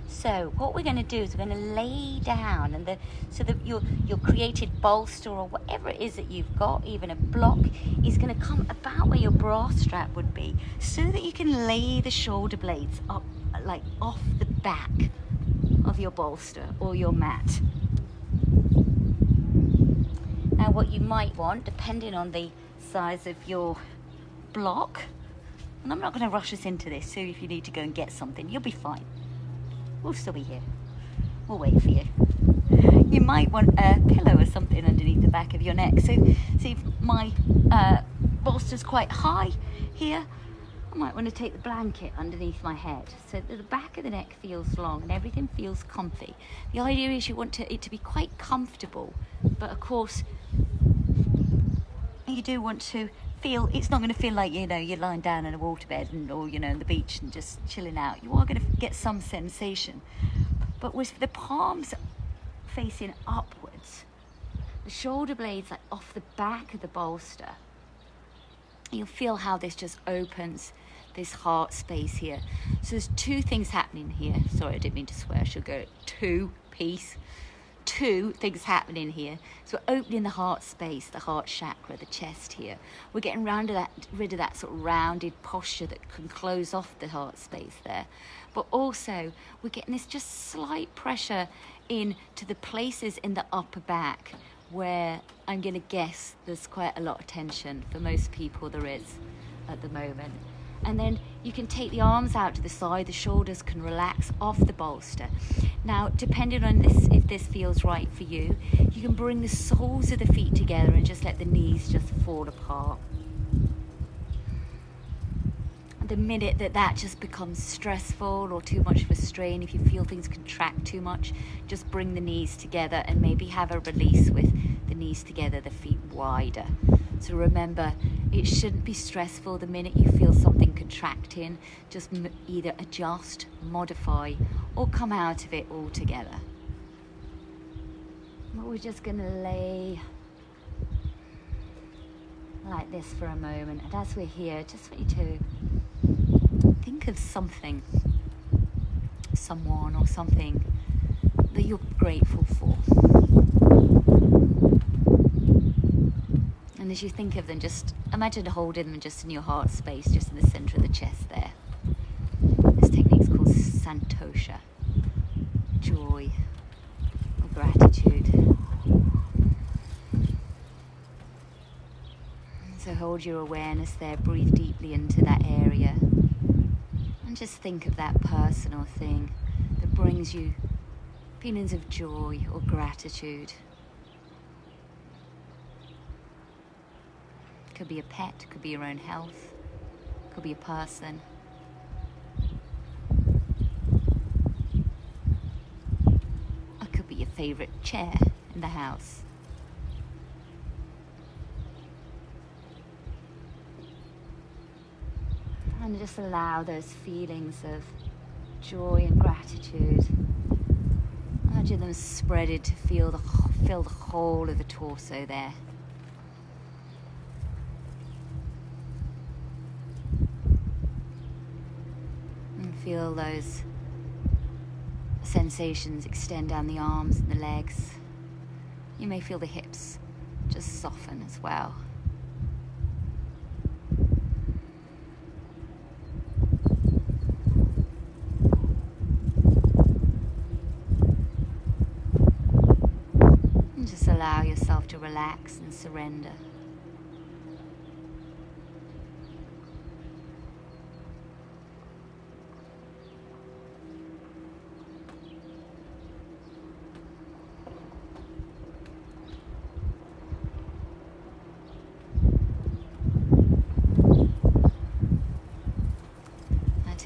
So what we're going to do is we're going to lay down, and so that your created bolster or whatever it is that you've got, even a block, is going to come about where your bra strap would be, so that you can lay the shoulder blades up, like off the back of your bolster or your mat. Now what you might want, depending on the size of your block, and I'm not going to rush us into this, so if you need to go and get something, you'll be fine. We'll still be here. We'll wait for you. You might want a pillow or something underneath the back of your neck. So see if my bolster's quite high here, I might want to take the blanket underneath my head so that the back of the neck feels long and everything feels comfy. The idea is you want it to be quite comfortable, but of course you do want to feel, it's not going to feel like, you know, you're lying down in a waterbed or, you know, on the beach and just chilling out. You are going to get some sensation. But with the palms facing upwards, the shoulder blades like off the back of the bolster, you'll feel how this just opens this heart space here. So there's two things happening here. Sorry, I didn't mean to swear. I should go two things happening here. So we're opening the heart space, the heart chakra, the chest here. We're getting rid of that sort of rounded posture that can close off the heart space there. But also we're getting this just slight pressure into the places in the upper back where I'm going to guess there's quite a lot of tension. For most people there is at the moment. And then you can take the arms out to the side, the shoulders can relax off the bolster. Now, depending on this, if this feels right for you, you can bring the soles of the feet together and just let the knees just fall apart. The minute that just becomes stressful or too much of a strain, if you feel things contract too much, just bring the knees together and maybe have a release with the knees together, the feet wider. So remember, it shouldn't be stressful. The minute you feel something contracting, just either adjust, modify, or come out of it altogether. But we're just going to lay like this for a moment. And as we're here, just want you to think of something, someone or something that you're grateful for. And as you think of them, just imagine holding them just in your heart space, just in the center of the chest there. This technique's called santosha, joy or gratitude. So hold your awareness there, breathe deeply into that area, and just think of that person or thing that brings you feelings of joy or gratitude. Could be a pet, could be your own health, could be a person. It could be your favourite chair in the house. And just allow those feelings of joy and gratitude. Imagine them spreaded to fill the whole of the torso there. Feel those sensations extend down the arms and the legs. You may feel the hips just soften as well. And just allow yourself to to relax and surrender.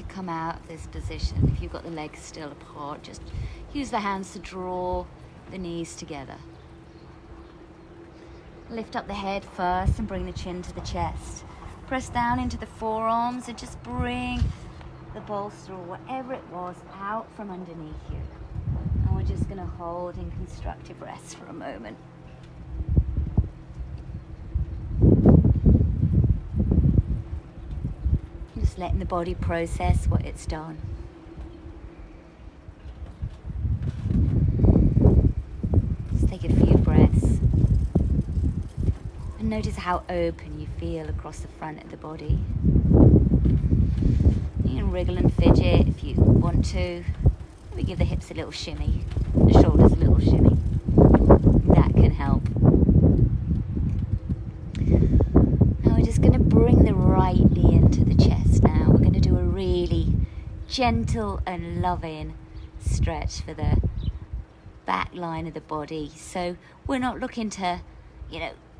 Come out of this position. If you've got the legs still apart, just use the hands to draw the knees together. Lift up the head first and bring the chin to the chest. Press down into the forearms and just bring the bolster or whatever it was out from underneath you. And we're just going to hold in constructive rest for a moment. Just letting the body process what it's done. Just take a few breaths. And notice how open you feel across the front of the body. You can wriggle and fidget if you want to. Maybe give the hips a little shimmy, the shoulders a little shimmy. That can help. Now we're just going to bring the right knee into the chest now. We're going to do a really gentle and loving stretch for the back line of the body. So we're not looking to,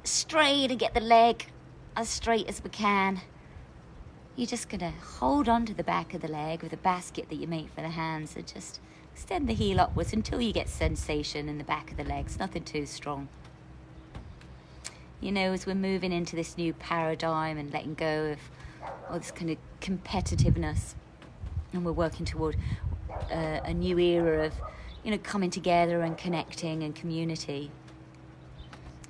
straight and get the leg as straight as we can. You're just going to hold on to the back of the leg with a basket that you make for the hands and just extend the heel upwards until you get sensation in the back of the legs. Nothing too strong. As we're moving into this new paradigm and letting go of all this kind of competitiveness, and we're working toward a new era of, coming together and connecting and community.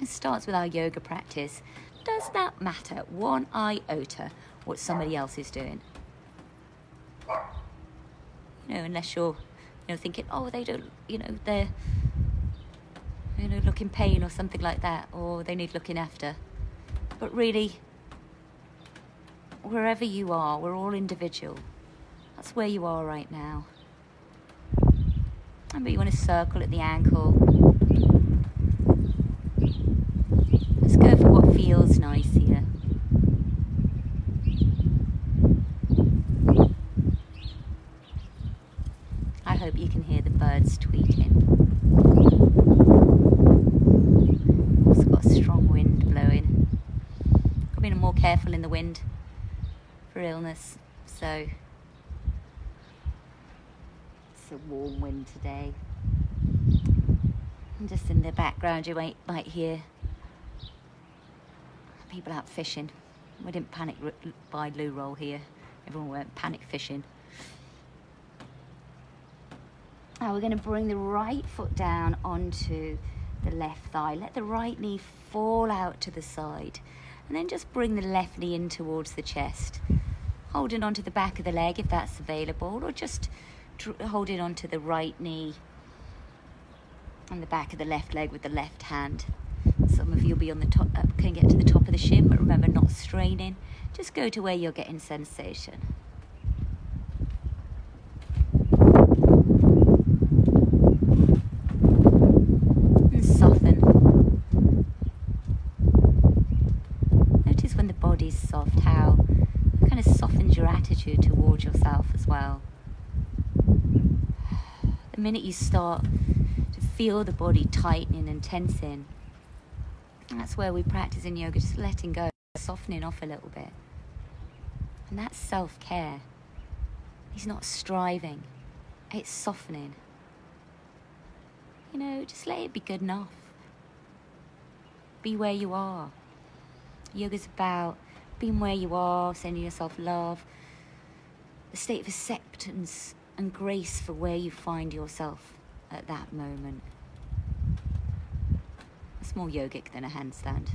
It starts with our yoga practice. Does not matter one iota what somebody else is doing. Unless you're, thinking, oh, they don't, they're, look in pain or something like that, or they need looking after. But really, wherever you are, we're all individual. That's where you are right now. Maybe you want to circle at the ankle. Let's go for what feels nice here. I hope you can hear the birds tweeting. Also got a strong wind blowing. Got to be more careful in the wind for illness. So it's a warm wind today. And just in the background you might hear people out fishing. We didn't panic buy loo roll here. Everyone went panic fishing. Now we're going to bring the right foot down onto the left thigh. Let the right knee fall out to the side. And then just bring the left knee in towards the chest. Holding onto the back of the leg if that's available. Or just holding onto the right knee and the back of the left leg with the left hand. Some of you will be on the top, can get to the top of the shin, but remember not straining. Just go to where you're getting sensation. And soften. Notice when the body's soft, how it kind of softens your attitude towards yourself as well. The minute you start to feel the body tightening and tensing, that's where we practice in yoga, just letting go, softening off a little bit. And that's self-care. It's not striving, it's softening. Just let it be good enough. Be where you are. Yoga's about being where you are, sending yourself love, a state of acceptance and grace for where you find yourself at that moment. It's more yogic than a handstand.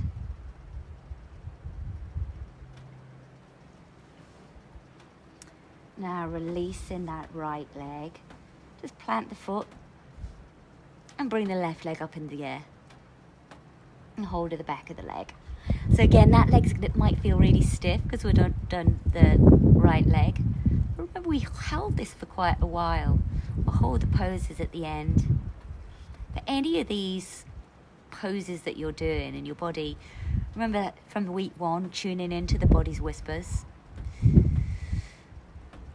Now releasing that right leg. Just plant the foot and bring the left leg up in the air. And hold at the back of the leg. So again, that leg might feel really stiff because we've done the right leg. But remember, we held this for quite a while. We'll hold the poses at the end. For any of these poses that you're doing in your body. Remember from week 1, tuning into the body's whispers.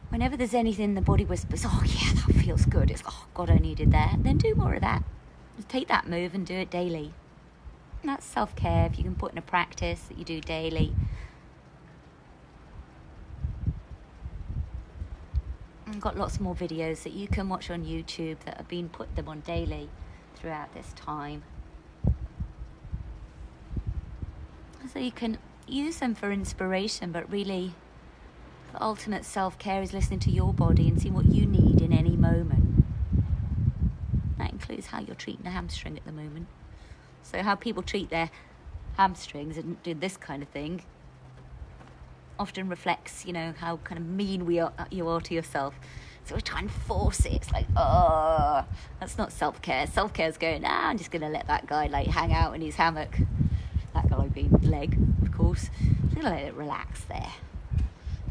Whenever there's anything the body whispers, oh yeah, that feels good. It's, oh God, I needed that. Then do more of that. Just take that move and do it daily. And that's self-care. If you can put in a practice that you do daily. I've got lots more videos that you can watch on YouTube that have been put them on daily throughout this time. So you can use them for inspiration, but really the ultimate self-care is listening to your body and seeing what you need in any moment. That includes how you're treating a hamstring at the moment. So how people treat their hamstrings and do this kind of thing often reflects, you know, how kind of mean you are to yourself. So we try and force it. It's like, oh, that's not self-care. Self-care is going, I'm just going to let that guy like hang out in his hammock. That guy being leg, of course. Just going to let it relax there.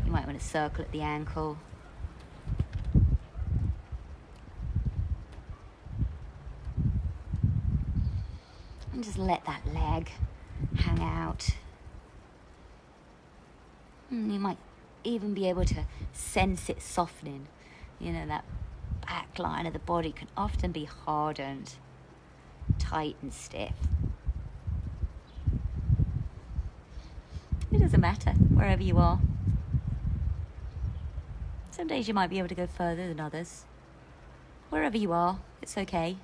You might want to circle at the ankle. And just let that leg hang out. And you might even be able to sense it softening. You know, that back line of the body can often be hardened, tight and stiff. It doesn't matter, wherever you are. Some days you might be able to go further than others. Wherever you are, it's okay.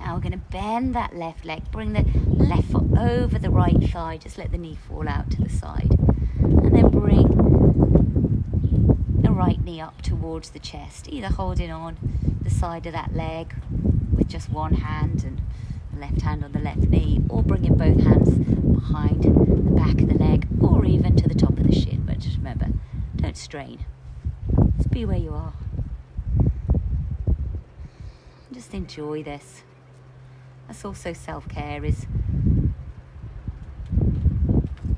Now we're going to bend that left leg, bring the left foot over the right thigh, just let the knee fall out to the side. And then bring the right knee up towards the chest, either holding on the side of that leg with just one hand and the left hand on the left knee, or bringing both hands behind the back of the leg, or even to the top of the shin. But just remember, don't strain. Just be where you are. Just enjoy this. That's also self-care, is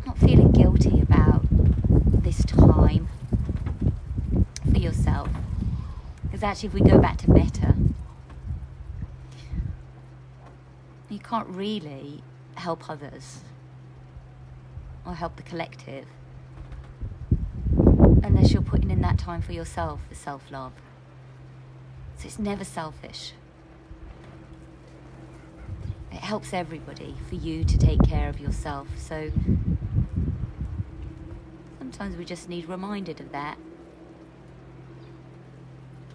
not feeling guilty about this time for yourself. Because actually, if we go back to metta, you can't really help others or help the collective unless you're putting in that time for yourself, for self-love. So it's never selfish. It helps everybody for you to take care of yourself. So sometimes we just need reminded of that.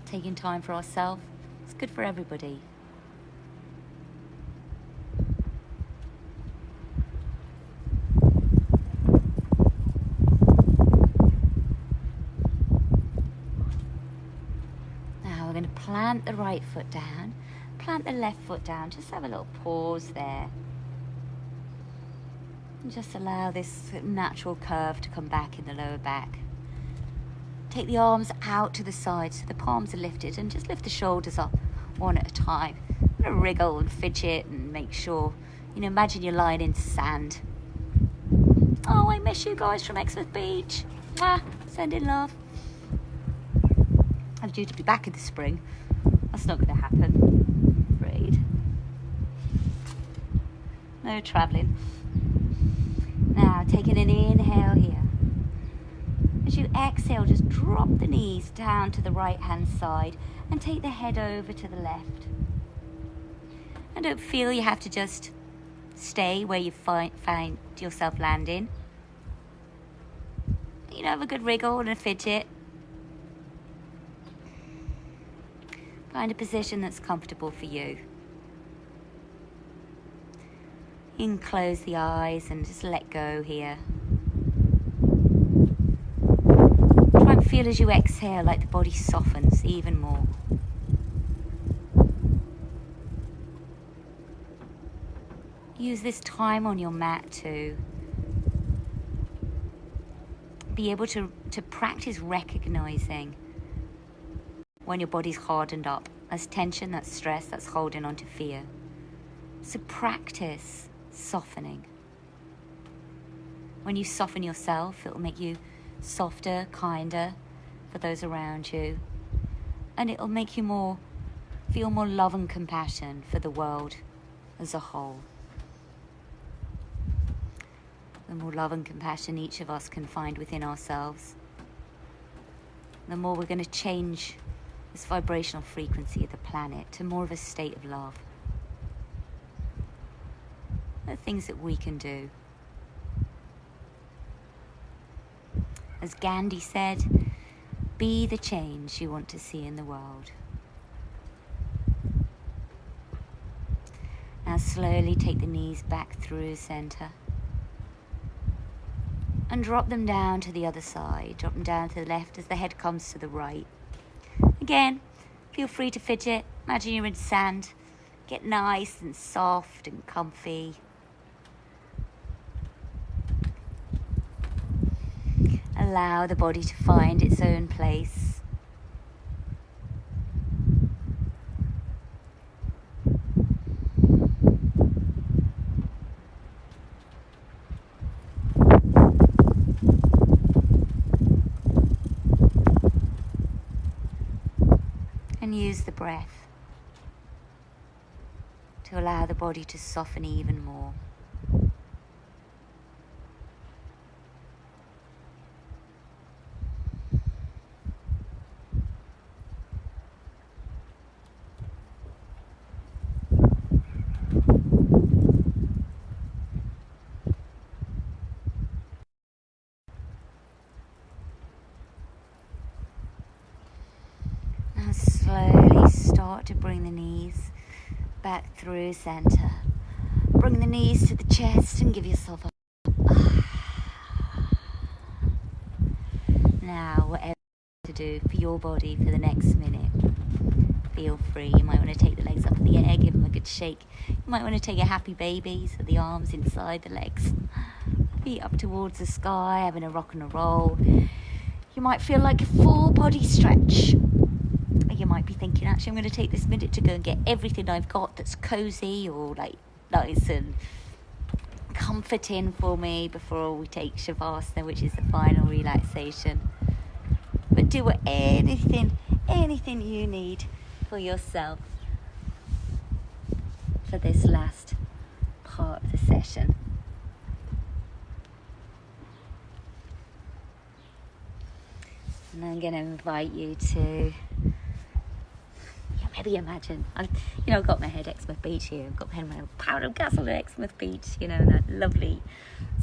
Taking time for ourselves, it's good for everybody. Now we're going to plant the right foot down. Plant the left foot down, just have a little pause there. And just allow this natural curve to come back in the lower back. Take the arms out to the side so the palms are lifted, and just lift the shoulders up one at a time. I'm going to wriggle and fidget and make sure, you know, imagine you're lying in sand. Oh, I miss you guys from Exmouth Beach. Mwah, sending love. I'm due to be back in the spring. That's not going to happen. No travelling. Now taking an inhale here. As you exhale, just drop the knees down to the right hand side and take the head over to the left. And don't feel you have to just stay where you find yourself landing. You know, have a good wriggle and a fidget. Find a position that's comfortable for you. You can close the eyes and just let go here. Try and feel as you exhale like the body softens even more. Use this time on your mat to be able to practice recognizing when your body's hardened up. That's tension, that's stress, that's holding on to fear. So practice softening. When you soften yourself, it will make you softer, kinder for those around you. And it will make you more feel more love and compassion for the world as a whole. The more love and compassion each of us can find within ourselves, the more we're going to change this vibrational frequency of the planet to more of a state of love. There are things that we can do. As Gandhi said, be the change you want to see in the world. Now slowly take the knees back through center and drop them down to the other side. Drop them down to the left as the head comes to the right. Again, feel free to fidget. Imagine you're in sand. Get nice and soft and comfy. Allow the body to find its own place. And use the breath to allow the body to soften even more. Now slowly start to bring the knees back through center. Bring the knees to the chest and give yourself a now, whatever to do for your body for the next minute, feel free. You might want to take the legs up in the air, give them a good shake. You might want to take a happy baby, so the arms inside the legs, feet up towards the sky, having a rock and a roll. You might feel like a full body stretch. You might be thinking, actually, I'm going to take this minute to go and get everything I've got that's cozy or like nice and comforting for me before we take Shavasana, which is the final relaxation. But do anything you need for yourself for this last part of the session. And I'm going to invite you to maybe imagine, I've got my head at Exmouth Beach here. I've got my head in my Powder Castle at Exmouth Beach, that lovely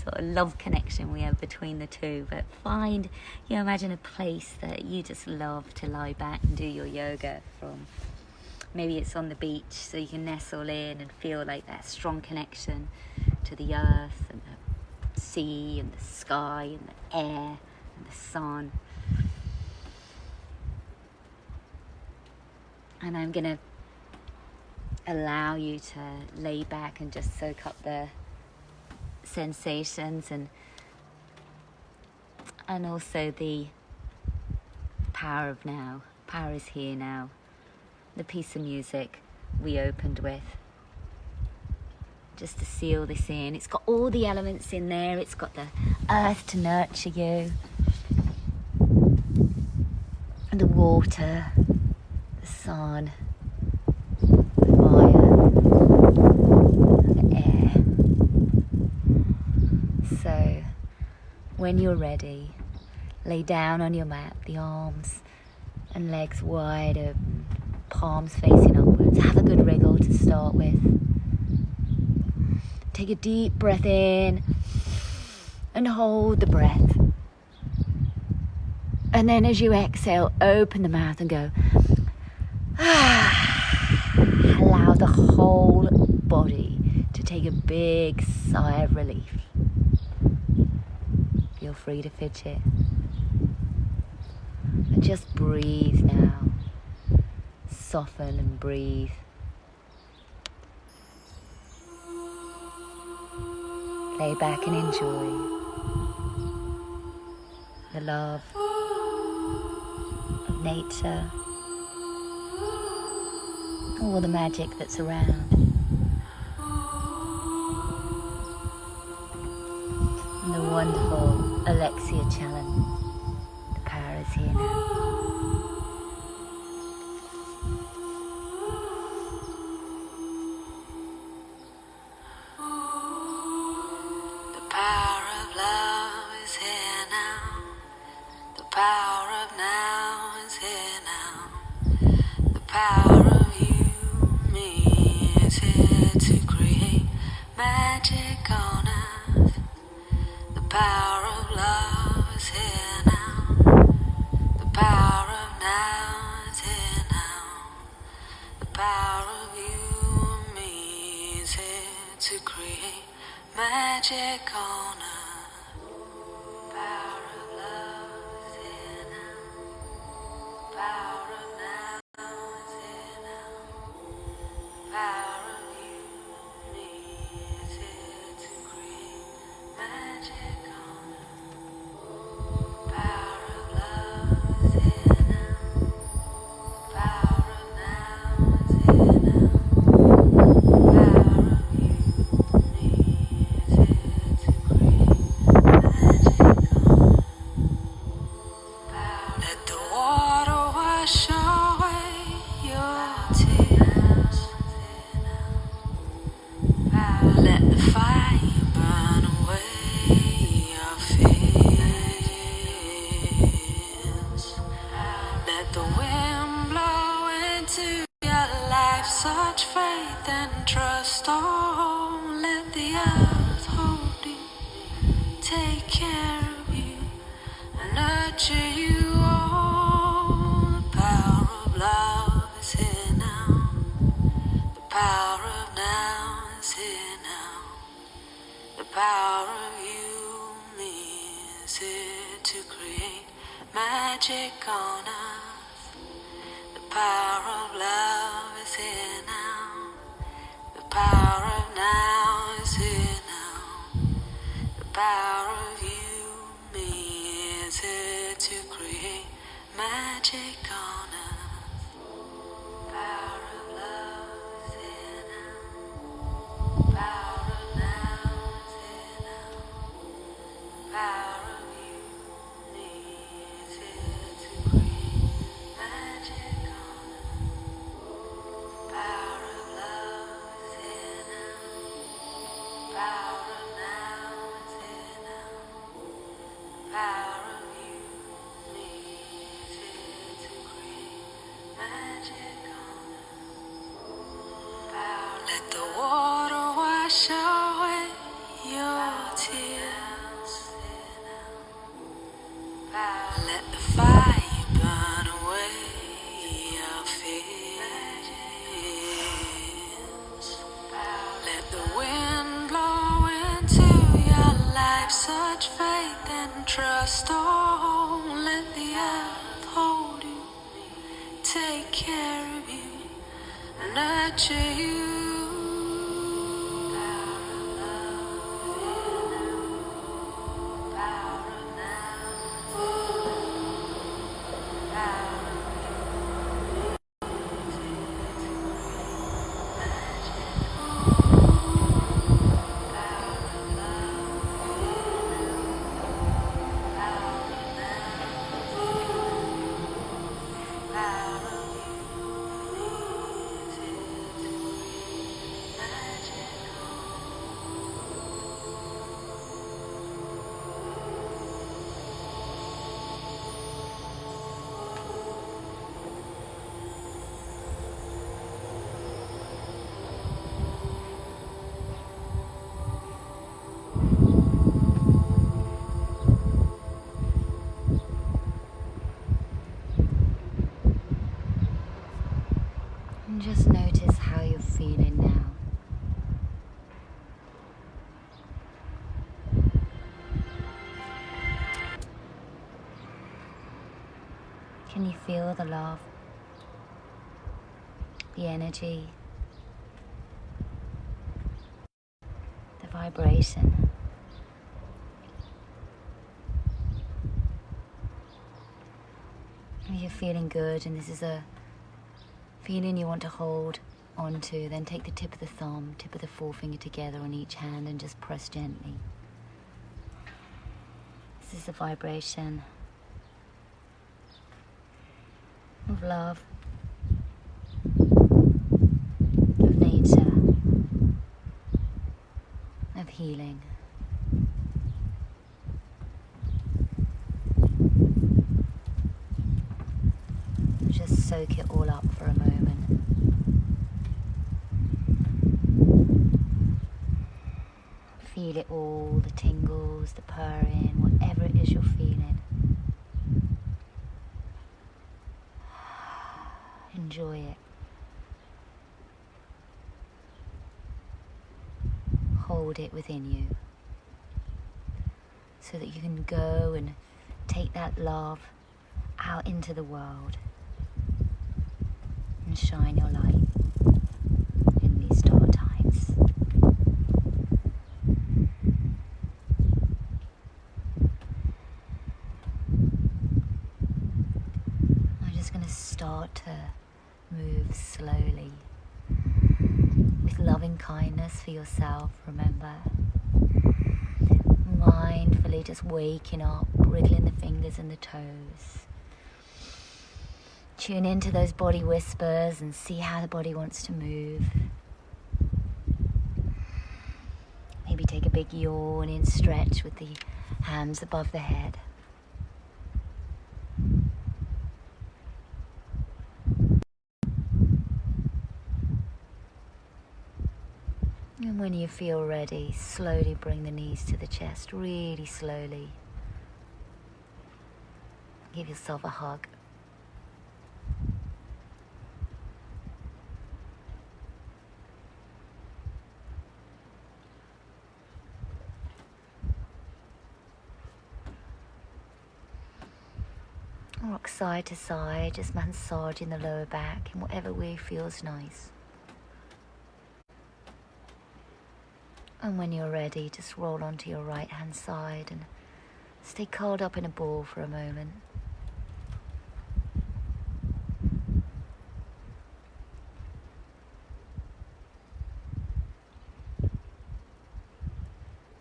sort of love connection we have between the two. But imagine a place that you just love to lie back and do your yoga from. Maybe it's on the beach, so you can nestle in and feel like that strong connection to the earth and the sea and the sky and the air and the sun. And I'm going to allow you to lay back and just soak up the sensations and also the power of now. Power is here now. The piece of music we opened with. Just to seal this in. It's got all the elements in there. It's got the earth to nurture you. And the water. Sun, fire, the air. So, when you're ready, lay down on your mat, the arms and legs wide open, palms facing upwards. Have a good wriggle to start with. Take a deep breath in and hold the breath. And then as you exhale, open the mouth and go. Allow the whole body to take a big sigh of relief. Feel free to fidget. And just breathe now. Soften and breathe. Lay back and enjoy the love of nature. All the magic that's around. And the wonderful Alexia Challen. The power is here now. magic on earth. The power of love is here now. The power of now is here now. The power of you and me is here to create magic on earth. Power of love is here now. Power of now is here now. Power of you and me is here to create magic on earth. Power of love is here now. Power of now is here now. Power of you and me is here to create magic on earth. Let the water wash away your tears. Let the fire burn away your fears. Let the wind blow into your life such faith and trust. Oh, let the earth hold you, take care of you, and nurture you. Oh, the power of love is here now. The power of now is here now. The power of you and me is here to create magic on earth. The power of love is here now. The power of now is here now. The power of you and me is here to create magic on earth. Power of love is here now. Power of now is here now. Power of you and me is here to create magic on earth. Power of love is here now. Power of now is here now. Power of you and me is here to create magic on earth. Let the water wash away your tears. Let the fire burn away your fears. Let the wind blow into your life such faith and trust. Oh, let the earth hold you, take care of you, and nurture you. And just notice how you're feeling now. Can you feel the love, the energy, the vibration? If you're feeling good and this is a feeling you want to hold onto, then take the tip of the thumb, tip of the forefinger together on each hand and just press gently. This is a vibration of love, of nature, of healing. Just soak it all up for a moment. Feel it all, the tingles, the purring, whatever it is you're feeling. Enjoy it. Hold it within you so that you can go and take that love out into the world and shine your light in these dark times. I'm just going to start to move slowly with loving kindness for yourself, remember. Mindfully just waking up, wriggling the fingers and the toes. Tune into those body whispers and see how the body wants to move. Maybe take a big yawn and stretch with the hands above the head. And when you feel ready, slowly bring the knees to the chest, really slowly. Give yourself a hug. Rock side to side, just massaging the lower back in whatever way feels nice. And when you're ready, just roll onto your right hand side and stay curled up in a ball for a moment.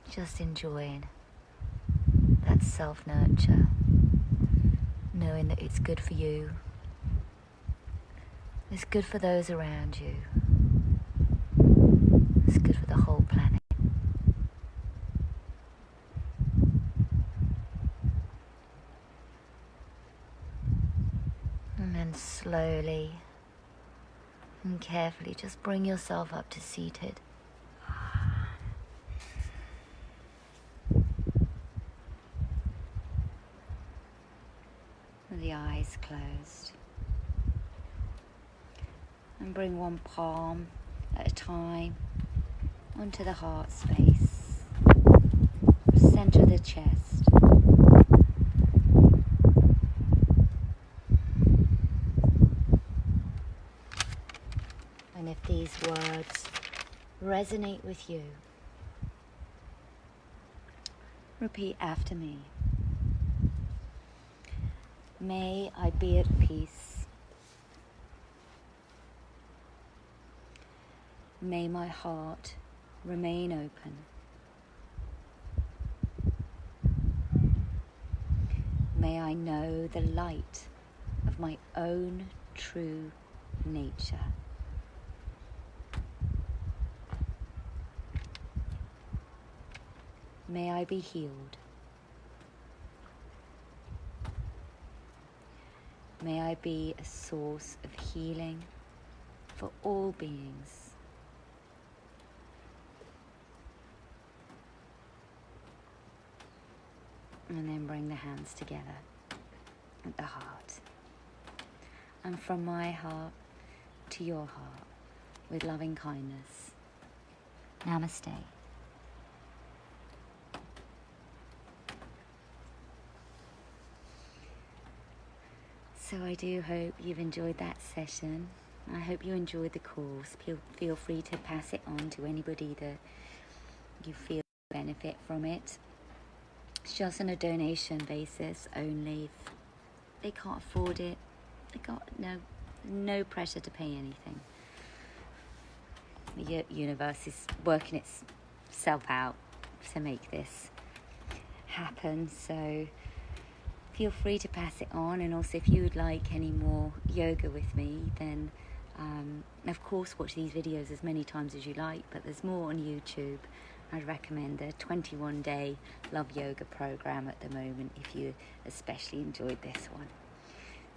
Just enjoying that self-nurture, knowing that it's good for you, it's good for those around you, it's good for the whole planet. And then slowly and carefully just bring yourself up to seated. With the eyes closed. And bring one palm at a time onto the heart space, center of the chest. And if these words resonate with you, repeat after me. May I be at peace. May my heart remain open. May I know the light of my own true nature. May I be healed. May I be a source of healing for all beings. And then bring the hands together at the heart. And from my heart to your heart, with loving kindness. Namaste. So I do hope you've enjoyed that session. I hope you enjoyed the course. Feel free to pass it on to anybody that you feel benefit from it. It's just on a donation basis only. If they can't afford it, they got no pressure to pay anything. The universe is working itself out to make this happen. So feel free to pass it on, and also if you would like any more yoga with me, then of course watch these videos as many times as you like, but there's more on YouTube. I'd recommend the 21-day Love Yoga program at the moment if you especially enjoyed this one.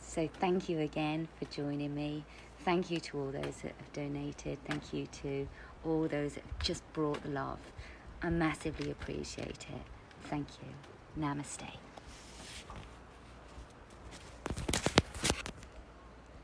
So thank you again for joining me. Thank you to all those that have donated. Thank you to all those that have just brought the love. I massively appreciate it. Thank you. Namaste.